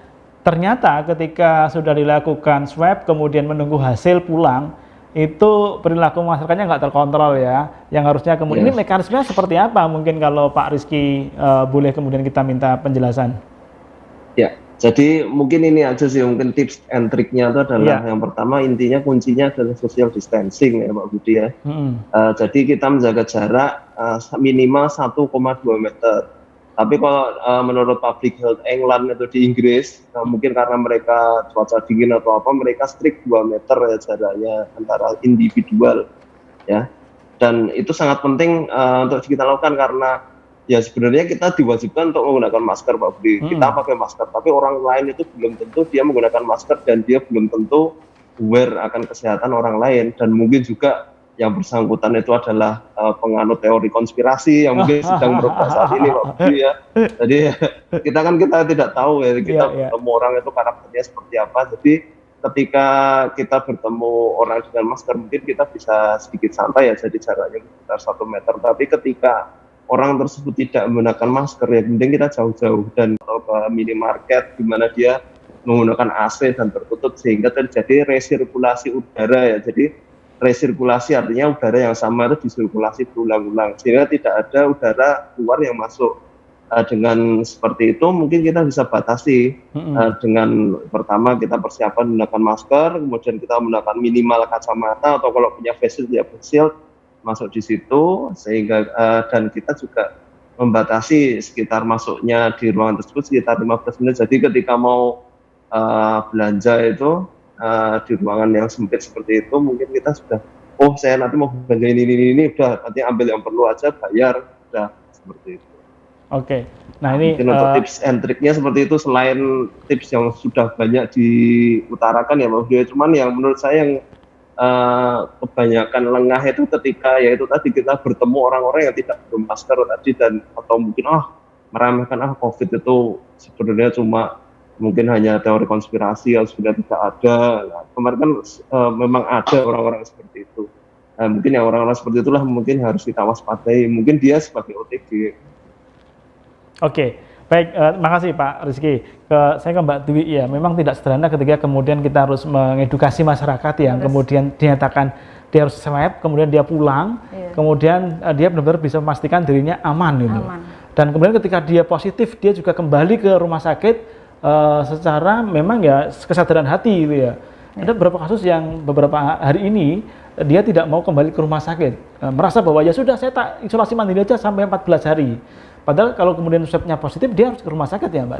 ternyata ketika sudah dilakukan swab kemudian menunggu hasil pulang, itu perilaku masyarakatnya nggak terkontrol ya, yang harusnya kemudian ini mekanismenya seperti apa? Mungkin kalau Pak Rizky boleh kemudian kita minta penjelasan. Ya. Jadi mungkin ini aja sih, mungkin tips and triknya itu adalah yang pertama, intinya kuncinya adalah social distancing ya Pak Budi ya. Jadi kita menjaga jarak minimal 1,2 meter. Tapi kalau menurut Public Health England itu di Inggris, mungkin karena mereka cuaca dingin atau apa, mereka strict 2 meter ya jaraknya antara individual ya. Dan itu sangat penting untuk kita lakukan, karena ya sebenarnya kita diwajibkan untuk menggunakan masker Pak Budi. Kita pakai masker, tapi orang lain itu belum tentu dia menggunakan masker dan dia belum tentu aware akan kesehatan orang lain. Dan mungkin juga yang bersangkutan itu adalah penganut teori konspirasi yang mungkin sedang merebak saat ini Pak Budi ya. Jadi kita tidak tahu ya, kita bertemu orang itu karakternya seperti apa. Jadi ketika kita bertemu orang dengan masker, mungkin kita bisa sedikit santai ya, jadi jaraknya sekitar 1 meter. Tapi ketika orang tersebut tidak menggunakan masker, ya mending kita jauh-jauh dan ke minimarket di mana dia menggunakan AC dan tertutup sehingga terjadi resirkulasi udara ya. Jadi resirkulasi artinya udara yang sama itu disirkulasi berulang-ulang sehingga tidak ada udara keluar yang masuk. Dengan seperti itu mungkin kita bisa batasi dengan pertama kita persiapan menggunakan masker, kemudian kita menggunakan minimal kacamata atau kalau punya face shield ya face shield masuk di situ, sehingga dan kita juga membatasi sekitar masuknya di ruangan tersebut sekitar 15 menit. Jadi ketika mau belanja itu di ruangan yang sempit seperti itu, mungkin kita sudah, oh saya nanti mau belanja ini, udah nanti ambil yang perlu aja, bayar, udah seperti itu. Oke, nah ini mungkin untuk tips and triknya seperti itu, selain tips yang sudah banyak diutarakan ya Mas Dio, cuman yang menurut saya yang kebanyakan lengah itu ketika yaitu tadi kita bertemu orang-orang yang tidak bermasker tadi, dan atau mungkin meremehkan COVID itu sebenarnya cuma mungkin hanya teori konspirasi yang sebenarnya tidak ada. Nah, kemarin kan memang ada orang-orang seperti itu. Mungkin yang orang-orang seperti itulah mungkin harus kita waspadai. Mungkin dia sebagai OTG. Oke, baik. Makasih Pak Rizky. Saya ke Mbak Dwi ya. Memang tidak sederhana ketika kemudian kita harus mengedukasi masyarakat yang kemudian dinyatakan dia harus swab, kemudian dia pulang, kemudian dia benar-benar bisa memastikan dirinya aman gitu. Dan kemudian ketika dia positif, dia juga kembali ke rumah sakit secara memang ya kesadaran hati gitu ya. Ada beberapa kasus yang beberapa hari ini dia tidak mau kembali ke rumah sakit, merasa bahwa ya sudah saya tak isolasi mandiri aja sampai 14 hari. Padahal kalau kemudian swabnya positif dia harus ke rumah sakit ya Mbak.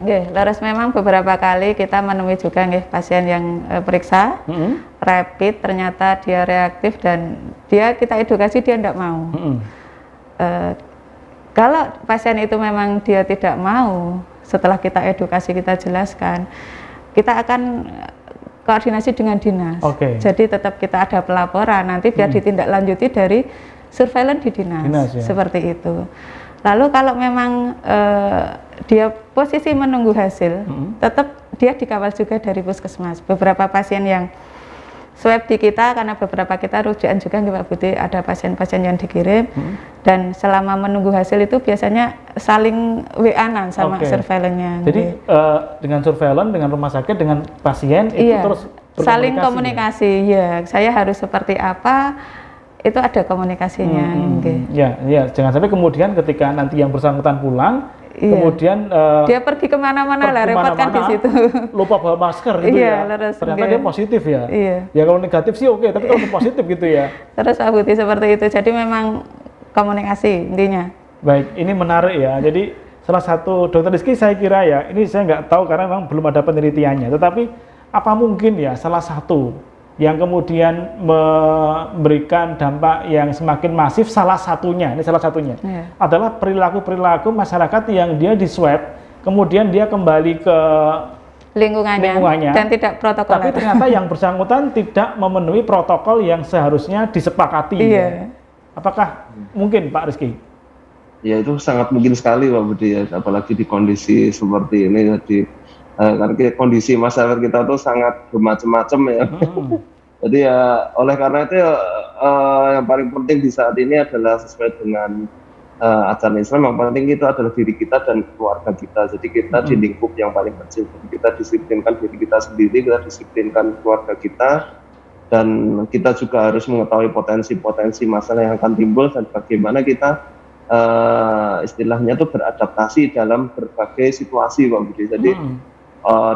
Iya, terus memang beberapa kali kita menemui juga pasien yang periksa rapid ternyata dia reaktif dan kita edukasi dia tidak mau. Kalau pasien itu memang dia tidak mau, setelah kita edukasi, kita jelaskan, kita akan koordinasi dengan dinas. Jadi tetap kita ada pelaporan, nanti biar ditindaklanjuti dari surveillance di dinas ya? Seperti itu. Lalu kalau memang dia posisi menunggu hasil, tetap dia dikawal juga dari puskesmas. Beberapa pasien yang swab di kita, karena beberapa kita rujukan juga Mbak Putih, ada pasien-pasien yang dikirim dan selama menunggu hasil itu biasanya saling WA-an sama surveillance-nya. Jadi dengan surveillance, dengan rumah sakit, dengan pasien itu terus saling komunikasi ya. Saya harus seperti apa, itu ada komunikasinya. Ya, jangan sampai kemudian ketika nanti yang bersangkutan pulang, kemudian dia pergi kemana-mana lah, repot kan di situ. Lupa bawa masker gitu ya. Ternyata dia positif ya. Ya kalau negatif sih oke, tapi kalau positif gitu ya. Terus Pak Budi seperti itu. Jadi memang komunikasi intinya. Baik, ini menarik ya. Jadi salah satu Dokter Rizky saya kira ya, ini saya nggak tahu karena memang belum ada penelitiannya. Tetapi apa mungkin ya salah satu yang kemudian memberikan dampak yang semakin masif, salah satunya adalah perilaku-perilaku masyarakat yang dia di swab, kemudian dia kembali ke lingkungannya dan tidak protokol. Tapi ternyata yang bersangkutan tidak memenuhi protokol yang seharusnya disepakati. Apakah mungkin Pak Rizky? Ya itu sangat mungkin sekali Pak Budi ya, apalagi di kondisi seperti ini. Karena kondisi masyarakat kita tuh sangat bermacam-macam ya. Jadi ya oleh karena itu yang paling penting di saat ini adalah sesuai dengan ajaran Islam, yang penting itu adalah diri kita dan keluarga kita. Jadi kita di lingkup yang paling kecil. Jadi kita disiplinkan diri kita sendiri, kita disiplinkan keluarga kita, dan kita juga harus mengetahui potensi-potensi masalah yang akan timbul dan bagaimana kita istilahnya tuh beradaptasi dalam berbagai situasi Pak Budi. Jadi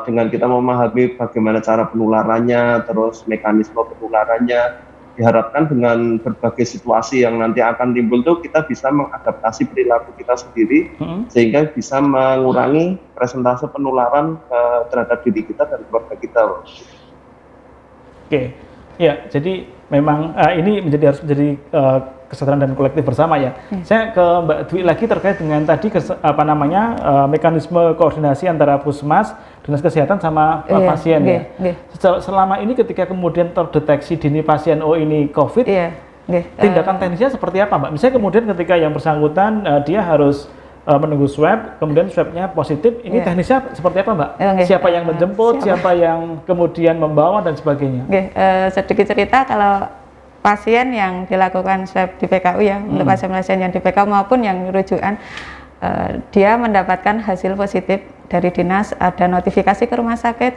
dengan kita memahami bagaimana cara penularannya, terus mekanisme penularannya, diharapkan dengan berbagai situasi yang nanti akan timbul tuh kita bisa mengadaptasi perilaku kita sendiri sehingga bisa mengurangi presentase penularan terhadap diri kita dan keluarga kita. Ya, jadi memang ini harus menjadi kesadaran dan kolektif bersama ya. Saya ke Mbak Dwi lagi terkait dengan tadi mekanisme koordinasi antara Puskesmas, Dinas Kesehatan sama pasien ya. Selama ini ketika kemudian terdeteksi dini pasien ini COVID, tindakan teknisnya seperti apa Mbak? Misalnya kemudian ketika yang bersangkutan dia harus menunggu swab, kemudian swabnya positif, ini teknisnya seperti apa Mbak? Siapa yang menjemput, siapa yang kemudian membawa dan sebagainya? Sedikit cerita, kalau pasien yang dilakukan swab di PKU ya, untuk pasien-pasien yang di PKU maupun yang rujukan, dia mendapatkan hasil positif dari dinas, ada notifikasi ke rumah sakit.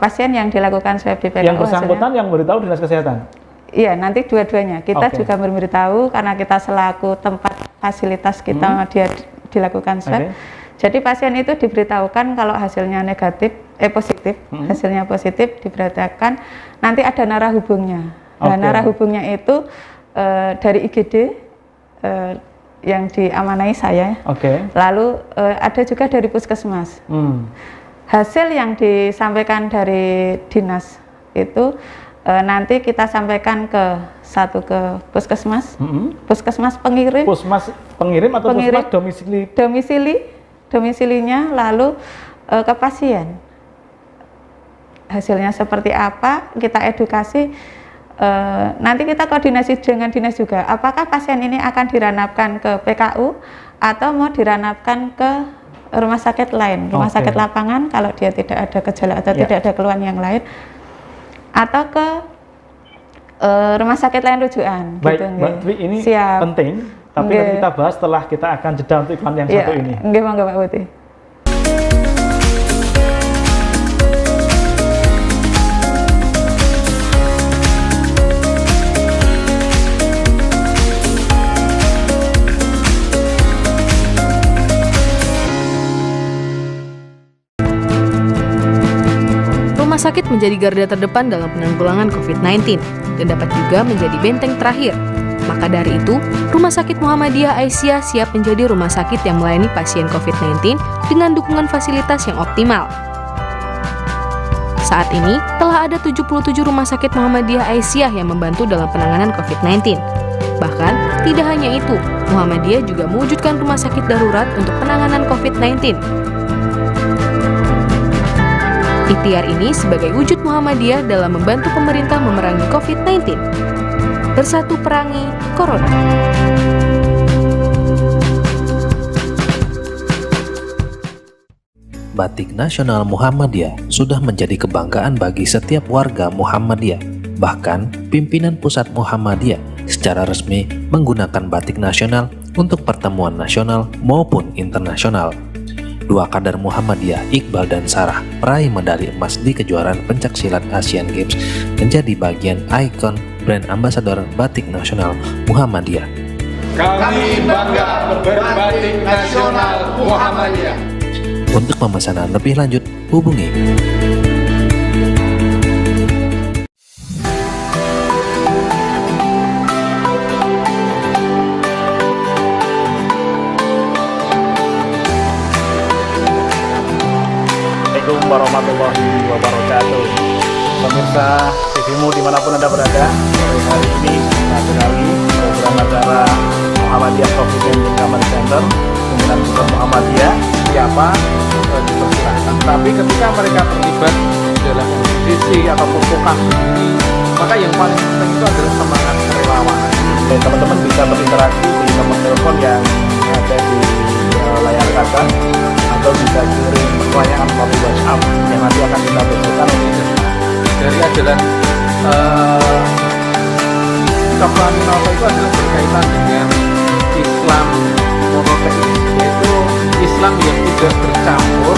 Pasien yang dilakukan swab di PKU, yang bersangkutan yang memberitahu Dinas Kesehatan? Iya, nanti dua-duanya. Kita juga memberitahu karena kita selaku tempat fasilitas kita dia dilakukan swab. Jadi pasien itu diberitahukan kalau hasilnya positif, hasilnya positif diberitahukan, nanti ada narah hubungnya. Narah hubungnya itu dari IGD yang diamanai saya. Lalu ada juga dari Puskesmas. Hasil yang disampaikan dari dinas itu nanti kita sampaikan ke Puskesmas, Puskesmas pengirim. Puskesmas pengirim atau Puskesmas domisilinya, lalu ke pasien. Hasilnya seperti apa, kita edukasi. Nanti kita koordinasi dengan dinas juga, apakah pasien ini akan diranapkan ke PKU atau mau diranapkan ke rumah sakit lain, rumah sakit lapangan kalau dia tidak ada gejala atau tidak ada keluhan yang lain, atau ke rumah sakit lain rujukan. Baik, gitu, Mbak Dwi, ini siap. penting, tapi nanti kita bahas setelah kita akan jeda untuk iklan yang satu ini. Nggih, monggo Mbak Putih. Rumah sakit menjadi garda terdepan dalam penanggulangan COVID-19 dan dapat juga menjadi benteng terakhir. Maka dari itu, Rumah Sakit Muhammadiyah Aisyah siap menjadi rumah sakit yang melayani pasien COVID-19 dengan dukungan fasilitas yang optimal. Saat ini, telah ada 77 Rumah Sakit Muhammadiyah Aisyah yang membantu dalam penanganan COVID-19. Bahkan, tidak hanya itu, Muhammadiyah juga mewujudkan rumah sakit darurat untuk penanganan COVID-19. Ikhtiar ini sebagai wujud Muhammadiyah dalam membantu pemerintah memerangi COVID-19. Bersatu perangi Corona. Batik Nasional Muhammadiyah sudah menjadi kebanggaan bagi setiap warga Muhammadiyah. Bahkan, pimpinan pusat Muhammadiyah secara resmi menggunakan batik nasional untuk pertemuan nasional maupun internasional. Dua kader Muhammadiyah, Iqbal dan Sarah, peraih medali emas di kejuaraan pencaksilat Asian Games, menjadi bagian ikon brand ambasador batik nasional Muhammadiyah. Kami bangga berbatik nasional Muhammadiyah. Untuk pemesanan lebih lanjut, hubungi warahmatullahi wabarakatuh. Pemirsa TVmu dimanapun Anda berada, sore hari ini kita kenali program acara Muhammadiyah COVID-19 Command Center pimpinan pusat Muhammadiyah. Siapa dipersilahkan, tapi ketika mereka terlibat dalam kompetisi atau pupukah ini, maka yang paling penting itu adalah semangat kerelawanan. Dan teman-teman bisa berinteraksi di nomor telepon yang ada di layar kaca, atau bisa kirim pertanyaan melalui WhatsApp yang nanti akan kita bacakan dari ajaran Kaplan Minalto. Itu adalah berkaitan dengan Islam monoteis, yaitu Islam yang tidak bercampur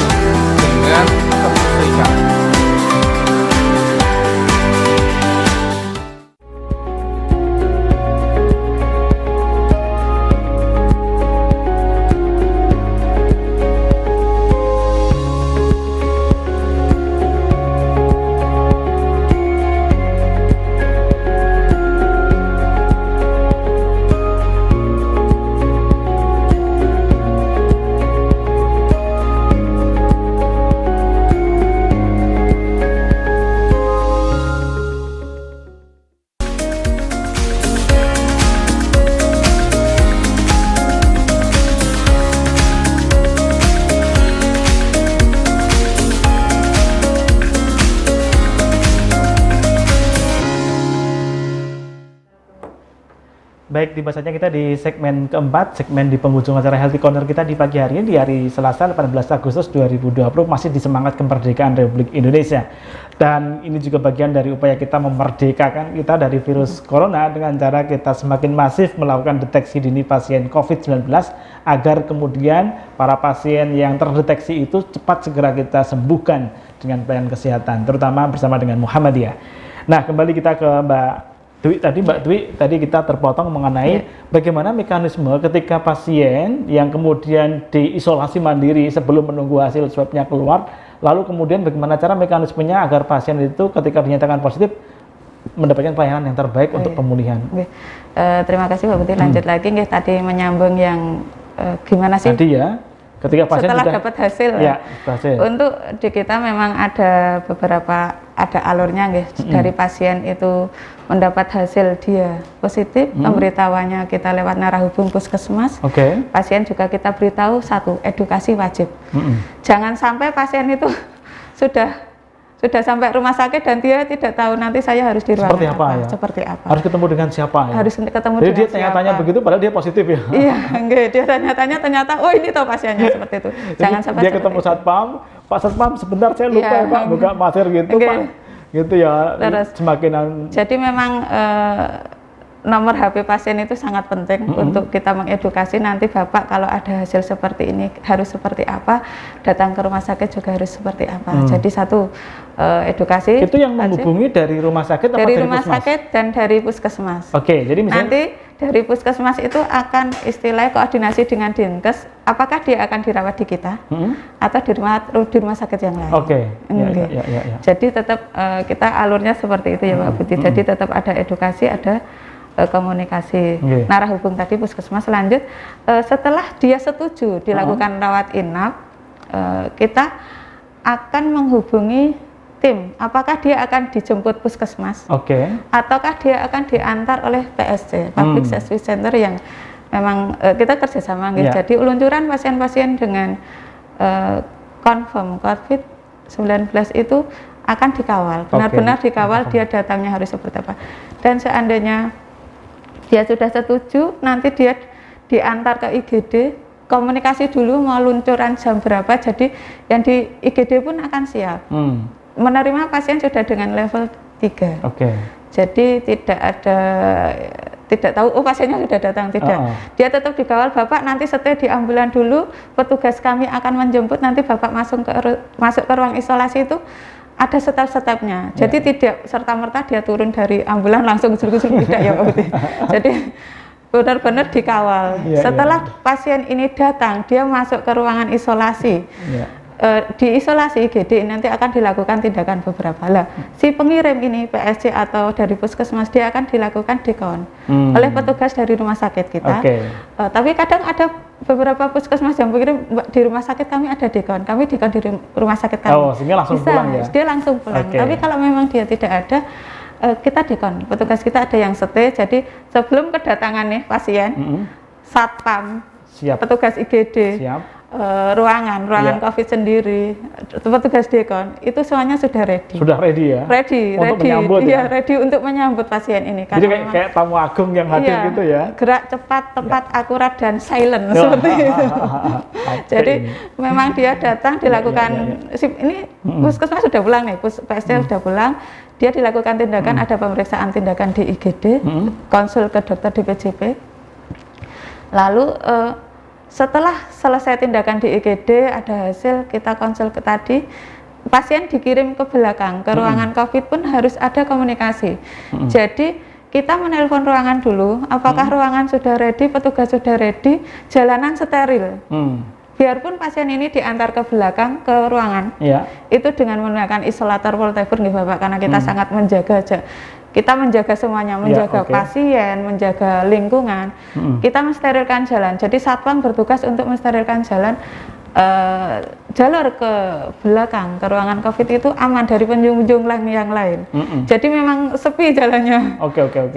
dengan kemusyrikan. Baik, dibahasnya kita di segmen keempat, segmen di penghujung acara Healthy Corner kita di pagi hari ini, di hari Selasa 18 Agustus 2020, masih di semangat kemerdekaan Republik Indonesia. Dan ini juga bagian dari upaya kita memerdekakan kita dari virus corona dengan cara kita semakin masif melakukan deteksi dini pasien COVID-19 agar kemudian para pasien yang terdeteksi itu cepat segera kita sembuhkan dengan pelayanan kesehatan, terutama bersama dengan Muhammadiyah. Nah, kembali kita ke Mbak Dwi, tadi kita terpotong mengenai bagaimana mekanisme ketika pasien yang kemudian diisolasi mandiri sebelum menunggu hasil swabnya keluar, lalu kemudian bagaimana cara mekanismenya agar pasien itu ketika dinyatakan positif mendapatkan pelayanan yang terbaik untuk pemulihan. Terima kasih Mbak Putih. Lanjut lagi tadi menyambung yang gimana sih? Tadi ya, ketika pasien setelah sudah dapat hasil, hasil. Untuk di kita memang ada beberapa alurnya dari pasien itu mendapat hasil dia positif, pemberitahuannya kita lewat narahubung puskesmas. Pasien juga kita beritahu, satu, edukasi wajib. Jangan sampai pasien itu sudah sudah sampai rumah sakit dan dia tidak tahu nanti saya harus di ruangan seperti apa, ya? Seperti apa. Harus ketemu dengan siapa ya? Harus ketemu Jadi dengan dia tanya-tanya begitu padahal dia positif ya? Iya, enggak, dia tanya-tanya ternyata oh ini toh pasiennya seperti itu. Jangan sampai dia ketemu satpam, Pak Satpam sebentar saya lupa ya Pak, buka masker gitu Pak. Gitu ya, terus, semakin... Jadi memang nomor HP pasien itu sangat penting untuk kita mengedukasi nanti Bapak kalau ada hasil seperti ini harus seperti apa, datang ke rumah sakit juga harus seperti apa. Jadi satu edukasi. Itu yang menghubungi dari rumah sakit atau dari rumah sakit dan dari puskesmas. Oke, jadi misalnya nanti dari puskesmas itu akan istilahnya koordinasi dengan Dinkes, apakah dia akan dirawat di kita atau di rumah sakit yang lain. Oke. Ya. Jadi tetap kita alurnya seperti itu ya Pak Budi. Jadi tetap ada edukasi, ada komunikasi. Narah hubung tadi puskesmas. Lanjut setelah dia setuju dilakukan rawat inap, kita akan menghubungi tim, apakah dia akan dijemput puskesmas, ataukah dia akan diantar oleh PSC, Public Service Center yang memang kita kerjasama. Jadi luncuran pasien-pasien dengan confirm COVID-19 itu akan dikawal, benar-benar dikawal dia datangnya harus seperti apa. Dan seandainya dia sudah setuju, nanti dia diantar ke IGD, komunikasi dulu mau luncuran jam berapa, jadi yang di IGD pun akan siap. Menerima pasien sudah dengan level 3. Jadi tidak tahu pasiennya sudah datang, tidak. Dia tetap dikawal, Bapak nanti setelah di ambulan dulu, petugas kami akan menjemput, nanti Bapak masuk ke ruang isolasi itu ada step-stepnya. Jadi tidak serta-merta dia turun dari ambulan langsung tidak ya Pak Budi. Jadi benar-benar dikawal. Setelah pasien ini datang, dia masuk ke ruangan isolasi. Di isolasi IGD nanti akan dilakukan tindakan beberapa lah. Si pengirim ini PSC atau dari puskesmas dia akan dilakukan dekon oleh petugas dari rumah sakit kita. Tapi kadang ada beberapa puskesmas yang pengirim di rumah sakit kami ada dekon, kami dekon di rumah sakit kami. Sehingga langsung bisa, pulang ya? Dia langsung pulang. Tapi kalau memang dia tidak ada, kita dekon. Petugas kita ada yang stay. Jadi sebelum kedatangan nih pasien, satpam, petugas IGD. Ruangan COVID sendiri, petugas dekon itu semuanya sudah ready. Sudah ready ya? Ready ready untuk menyambut pasien ini. Jadi kayak tamu agung yang hadir gitu ya? Gerak cepat, tepat, akurat dan silent seperti itu. Jadi memang dia datang dilakukan ini puskesmas sudah pulang nih, PSC sudah pulang. Dia dilakukan tindakan, ada pemeriksaan tindakan di IGD, konsul ke dokter di PJP. Lalu setelah selesai tindakan di IGD, ada hasil, kita konsul ke tadi, pasien dikirim ke belakang, ke ruangan COVID pun harus ada komunikasi. Jadi kita menelpon ruangan dulu, apakah ruangan sudah ready, petugas sudah ready, jalanan steril. Biarpun pasien ini diantar ke belakang, ke ruangan, itu dengan menggunakan isolator wallpaper nih Bapak, karena kita sangat menjaga. Kita menjaga semuanya, menjaga pasien, menjaga lingkungan. Kita mensterilkan jalan. Jadi satpam bertugas untuk mensterilkan jalan. Jalur ke belakang, ke ruangan COVID itu aman dari pengunjung yang lain. Jadi memang sepi jalannya.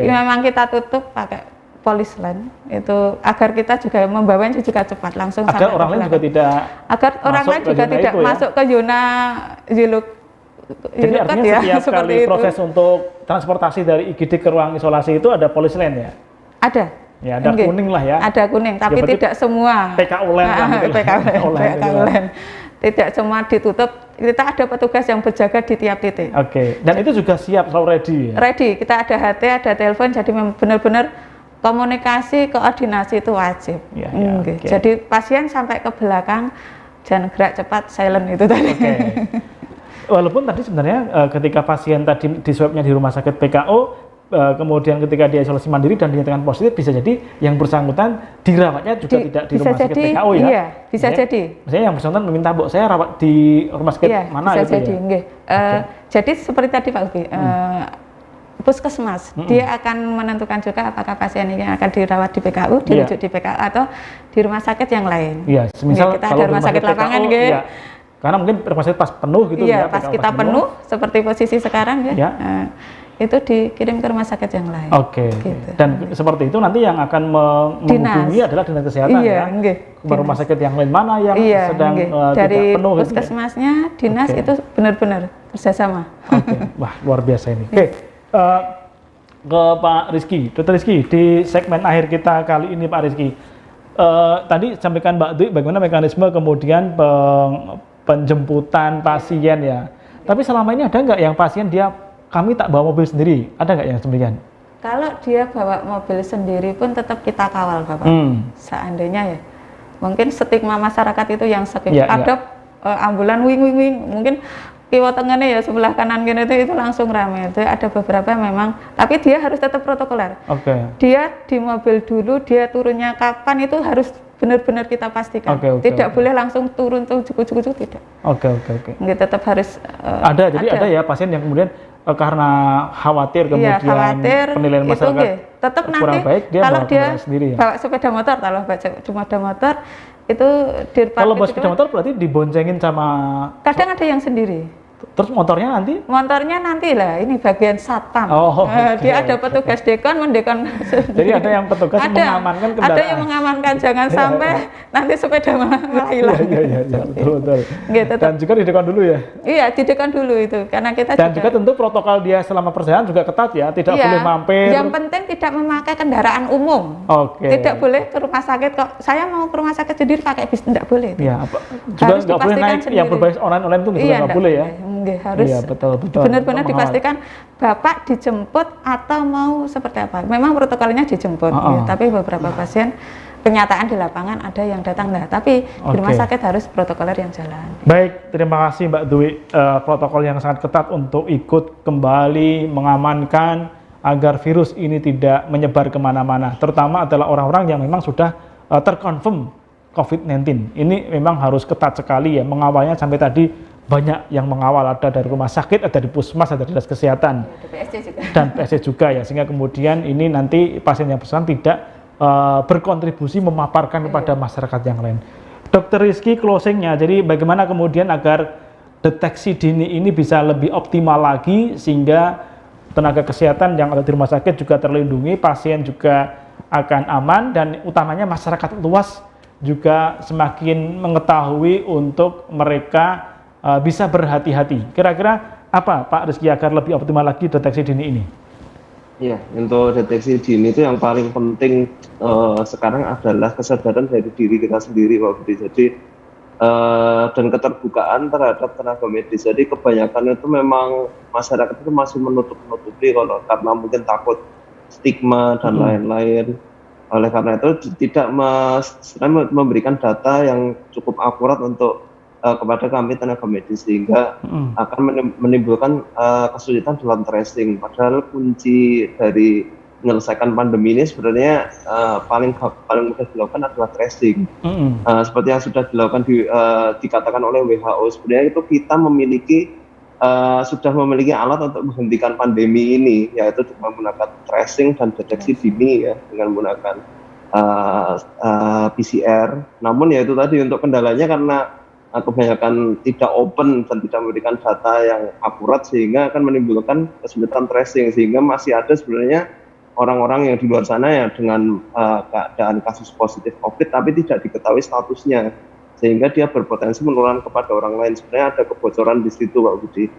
Memang kita tutup pakai polis line itu agar kita juga membawanya juga cepat langsung. Agar orang lain juga tidak. Agar orang lain juga tidak masuk ke zona ziluk. Jadi artinya setiap kali proses untuk transportasi dari IGD ke ruang isolasi itu ada polis line ya? Ada. Ya, ada kuning lah ya. Ada kuning, tapi tidak semua. PKU line lah. PKU line. Tidak semua ditutup. Kita ada petugas yang berjaga di tiap titik. Dan itu juga siap, selalu ready ya? Ready. Kita ada HT, ada telepon, jadi benar-benar komunikasi, koordinasi itu wajib. Jadi pasien sampai ke belakang, jangan gerak cepat, silent itu tadi. Walaupun tadi sebenarnya ketika pasien tadi di swabnya di rumah sakit PKO, kemudian ketika dia isolasi mandiri dan dinyatakan positif, bisa jadi yang bersangkutan dirawatnya juga tidak di rumah sakit PKO ya? Iya, bisa jadi. Misalnya yang bersangkutan meminta, Bu, saya rawat di rumah sakit mana bisa gitu jadi, ya? Jadi seperti tadi Pak Ugi, puskesmas, dia akan menentukan juga apakah pasien ini akan dirawat di PKU, dirujuk di PKU atau di rumah sakit yang lain. Semisal kita ada rumah sakit lapangan, karena mungkin rumah sakit pas penuh gitu ya. Pas kita penuh, seperti posisi sekarang itu dikirim ke rumah sakit yang lain. Gitu. Dan seperti itu nanti yang akan menghubungi adalah dinas kesehatan rumah sakit yang lain mana yang sedang dari tidak penuh. Puskesmasnya, dinas itu benar-benar Bersama. Oke, wah luar biasa ini. Oke, ke Pak Rizky, Dr. Rizky, di segmen akhir kita kali ini Pak Rizky, tadi sampaikan Mbak Dwi bagaimana mekanisme kemudian penjemputan pasien ya. Tapi selama ini ada nggak yang pasien kami tak bawa mobil sendiri, ada nggak yang demikian? Kalau dia bawa mobil sendiri pun tetap kita kawal Bapak. Seandainya ya, mungkin stigma masyarakat itu yang ambulan wing mungkin kiwa tengahnya ya sebelah kanan gini itu langsung ramai. Itu ada beberapa memang, tapi dia harus tetap protokoler. Dia di mobil dulu, dia turunnya kapan itu harus benar-benar kita pastikan. Tidak boleh langsung turun tuh cukup tidak. Nggak, tetap harus ada. Jadi ada ya pasien yang kemudian karena khawatir kemudian penilaian masyarakat tetap kurang nanti baik, dia kalau dia sendiri ya? bawa sepeda motor, sepeda motor itu kalau bawa sepeda motor berarti diboncengin sama kadang ada yang sendiri. Terus motornya nanti lah, ini bagian satpam. Dia ada petugas dekon, mendekon. Jadi ada yang petugas mengamankan kendaraan. Ada yang mengamankan, jangan sampai nanti sepeda malah hilang. Iya, betul. Gitu, dan juga didekon dulu ya? Iya, didekon dulu itu, karena kita dan juga tentu protokol dia selama perjalanan juga ketat ya, tidak boleh mampir. Yang penting tidak memakai kendaraan umum. Tidak boleh ke rumah sakit kok. Saya mau ke rumah sakit sendiri pakai bis, tidak boleh. Iya, juga nggak boleh naik sendiri. Yang berbasis online itu nggak boleh ya? Harus benar-benar dipastikan Bapak dijemput atau mau seperti apa. Memang protokolnya dijemput, tapi beberapa pasien kenyataan di lapangan ada yang datang tapi di rumah sakit harus protokoler yang jalan. Baik, terima kasih Mbak Dwi, protokol yang sangat ketat untuk ikut kembali mengamankan agar virus ini tidak menyebar kemana-mana, terutama adalah orang-orang yang memang sudah terkonfirm COVID-19. Ini memang harus ketat sekali ya, mengawalnya sampai tadi banyak yang mengawal, ada dari rumah sakit, ada dari puskesmas, ada dari dinas kesehatan, dan PSC juga ya, sehingga kemudian ini nanti pasien yang bersangkutan tidak berkontribusi memaparkan kepada masyarakat yang lain. Dr. Rizky, closingnya, jadi bagaimana kemudian agar deteksi dini ini bisa lebih optimal lagi sehingga tenaga kesehatan yang ada di rumah sakit juga terlindungi, pasien juga akan aman, dan utamanya masyarakat luas juga semakin mengetahui untuk mereka bisa berhati-hati. Kira-kira apa Pak Rizky agar lebih optimal lagi deteksi dini ini? Iya, untuk deteksi dini itu yang paling penting sekarang adalah kesadaran dari diri kita sendiri Pak Budi. Jadi dan keterbukaan terhadap tenaga medis. Jadi kebanyakan itu memang masyarakat itu masih menutup-nutupi kalau karena mungkin takut stigma dan lain-lain. Oleh karena itu tidak memberikan data yang cukup akurat untuk kepada kami tenaga medis, sehingga akan menimbulkan kesulitan dalam tracing. Padahal kunci dari menyelesaikan pandemi ini sebenarnya paling mudah dilakukan adalah tracing. Seperti yang sudah dilakukan dikatakan oleh WHO, sebenarnya itu kita sudah memiliki alat untuk menghentikan pandemi ini, yaitu dengan menggunakan tracing dan deteksi dini ya, dengan menggunakan PCR. Namun ya itu tadi, untuk kendalanya karena kebanyakan tidak open dan tidak memberikan data yang akurat, sehingga akan menimbulkan kesulitan tracing, sehingga masih ada sebenarnya orang-orang yang di luar sana ya dengan keadaan kasus positif COVID tapi tidak diketahui statusnya, sehingga dia berpotensi menularkan kepada orang lain. Sebenarnya ada kebocoran di situ Pak Budi.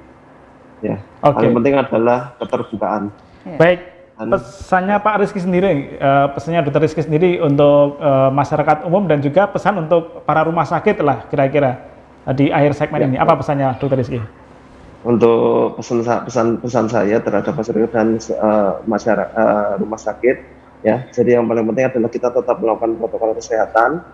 Ya, paling penting adalah keterbukaan. Baik, pesannya Pak Rizky sendiri, pesannya Dr. Rizky sendiri untuk masyarakat umum dan juga pesan untuk para rumah sakit lah kira-kira di akhir segmen ini. Apa pesannya Dr. Rizky? Untuk pesan saya terhadap masyarakat dan masyarakat rumah sakit ya. Jadi yang paling penting adalah kita tetap melakukan protokol kesehatan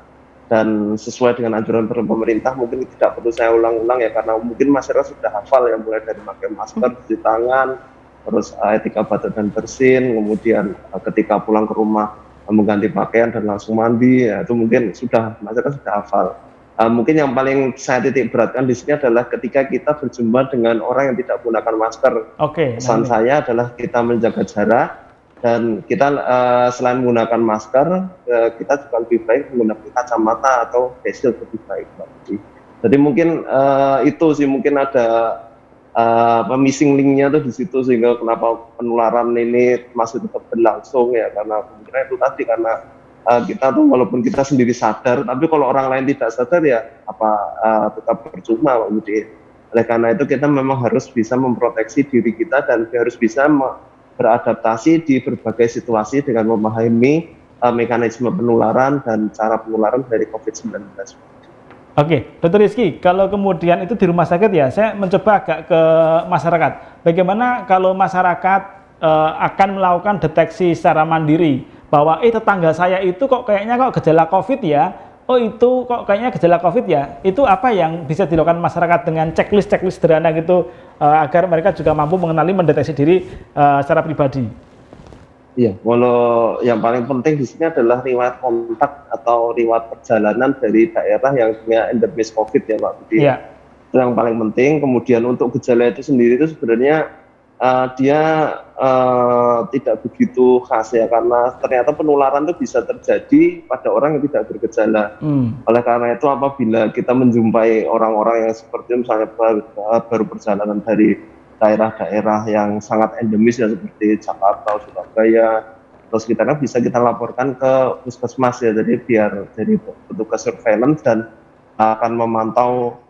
dan sesuai dengan anjuran pemerintah. Mungkin tidak perlu saya ulang-ulang ya, karena mungkin masyarakat sudah hafal yang mulai dari pakai masker, cuci tangan, terus etika batuk dan bersin, kemudian ketika pulang ke rumah mengganti pakaian dan langsung mandi, ya itu mungkin masyarakat sudah hafal. Mungkin yang paling saya titik beratkan di sini adalah ketika kita berjumpa dengan orang yang tidak menggunakan masker. Pesan saya adalah kita menjaga jarak, dan kita selain menggunakan masker, kita juga lebih baik menggunakan kacamata atau face shield lebih baik. Jadi mungkin itu sih, mungkin ada missing linknya tuh di situ, sehingga kenapa penularan ini masih tetap berlangsung ya, karena kemungkinan itu tadi, karena kita tuh walaupun kita sendiri sadar, tapi kalau orang lain tidak sadar ya tetap percuma Pak Budi. Oleh karena itu kita memang harus bisa memproteksi diri kita dan harus bisa beradaptasi di berbagai situasi dengan memahami mekanisme penularan dan cara penularan dari COVID-19. Oke, Dr. Rizky, kalau kemudian itu di rumah sakit ya, saya mencoba agak ke masyarakat. Bagaimana kalau masyarakat akan melakukan deteksi secara mandiri bahwa tetangga saya itu kok kayaknya gejala COVID ya, oh itu kok kayaknya gejala COVID ya, itu apa yang bisa dilakukan masyarakat dengan checklist sederhana gitu agar mereka juga mampu mengenali mendeteksi diri secara pribadi? Iya, kalau yang paling penting di sini adalah riwayat kontak atau riwayat perjalanan dari daerah yang punya endemis COVID ya Pak Budi. Iya. Itu yang paling penting. Kemudian untuk gejala itu sendiri itu sebenarnya dia tidak begitu khas ya, karena ternyata penularan itu bisa terjadi pada orang yang tidak bergejala. Oleh karena itu apabila kita menjumpai orang-orang yang seperti misalnya baru perjalanan dari daerah-daerah yang sangat endemis ya seperti Jakarta, Surabaya, terus kita kan bisa kita laporkan ke puskesmas ya, jadi biar jadi petugas surveillance dan akan memantau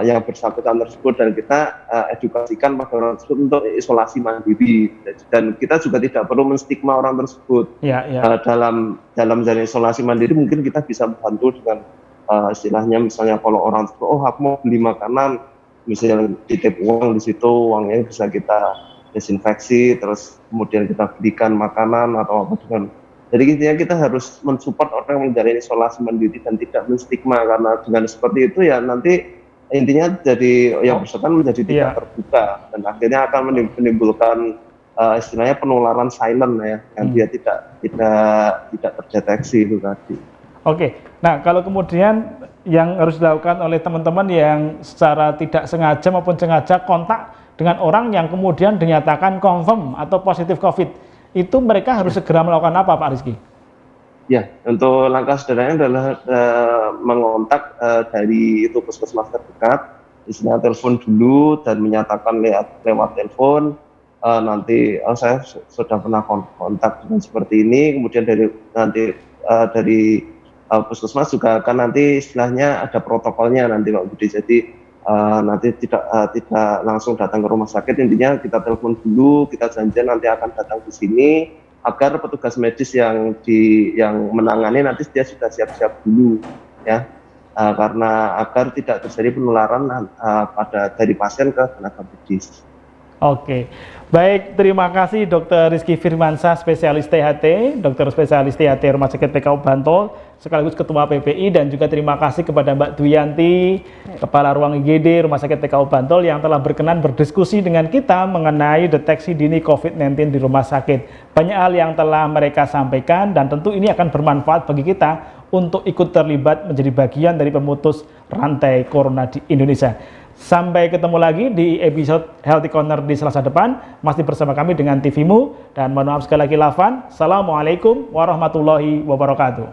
yang bersangkutan tersebut dan kita edukasikan pada orang tersebut untuk isolasi mandiri, dan kita juga tidak perlu menstigma orang tersebut. Dalam jalan isolasi mandiri mungkin kita bisa membantu dengan istilahnya misalnya kalau orang tersebut aku mau beli makanan, misalnya titip uang di situ, uangnya bisa kita desinfeksi, terus kemudian kita belikan makanan atau apa dengan. Jadi intinya kita harus mensupport orang yang menjalani isolasi mandiri dan tidak menstigma, karena dengan seperti itu ya nanti intinya jadi yang bersangkutan menjadi tidak terbuka dan akhirnya akan menimbulkan istilahnya penularan silent ya, yang dia tidak terdeteksi itu tadi. Oke, nah kalau kemudian yang harus dilakukan oleh teman-teman yang secara tidak sengaja maupun sengaja kontak dengan orang yang kemudian dinyatakan confirm atau positif COVID, itu mereka harus segera melakukan apa Pak Rizky? Ya, untuk langkah sederhananya adalah mengontak dari itu puskesmas terdekat, istilahnya telepon dulu dan menyatakan lewat telepon, nanti saya sudah pernah kontak dengan seperti ini, kemudian dari puskesmas juga akan nanti istilahnya ada protokolnya nanti Pak Budi, jadi nanti tidak langsung datang ke rumah sakit, intinya kita telepon dulu, kita janjian nanti akan datang ke sini agar petugas medis yang menangani nanti dia sudah siap-siap dulu ya, karena agar tidak terjadi penularan dari pasien ke tenaga medis. Oke, baik, terima kasih Dr. Rizky Firmansyah, spesialis THT, dokter spesialis THT Rumah Sakit PKU Bantul, sekaligus Ketua PPI, dan juga terima kasih kepada Mbak Duyanti, Kepala Ruang IGD Rumah Sakit PKU Bantul yang telah berkenan berdiskusi dengan kita mengenai deteksi dini COVID-19 di rumah sakit. Banyak hal yang telah mereka sampaikan dan tentu ini akan bermanfaat bagi kita untuk ikut terlibat menjadi bagian dari pemutus rantai corona di Indonesia. Sampai ketemu lagi di episode Healthy Corner di Selasa depan. Masih bersama kami dengan TVmu. Dan mohon maaf sekali lagi Lafan. Assalamualaikum warahmatullahi wabarakatuh.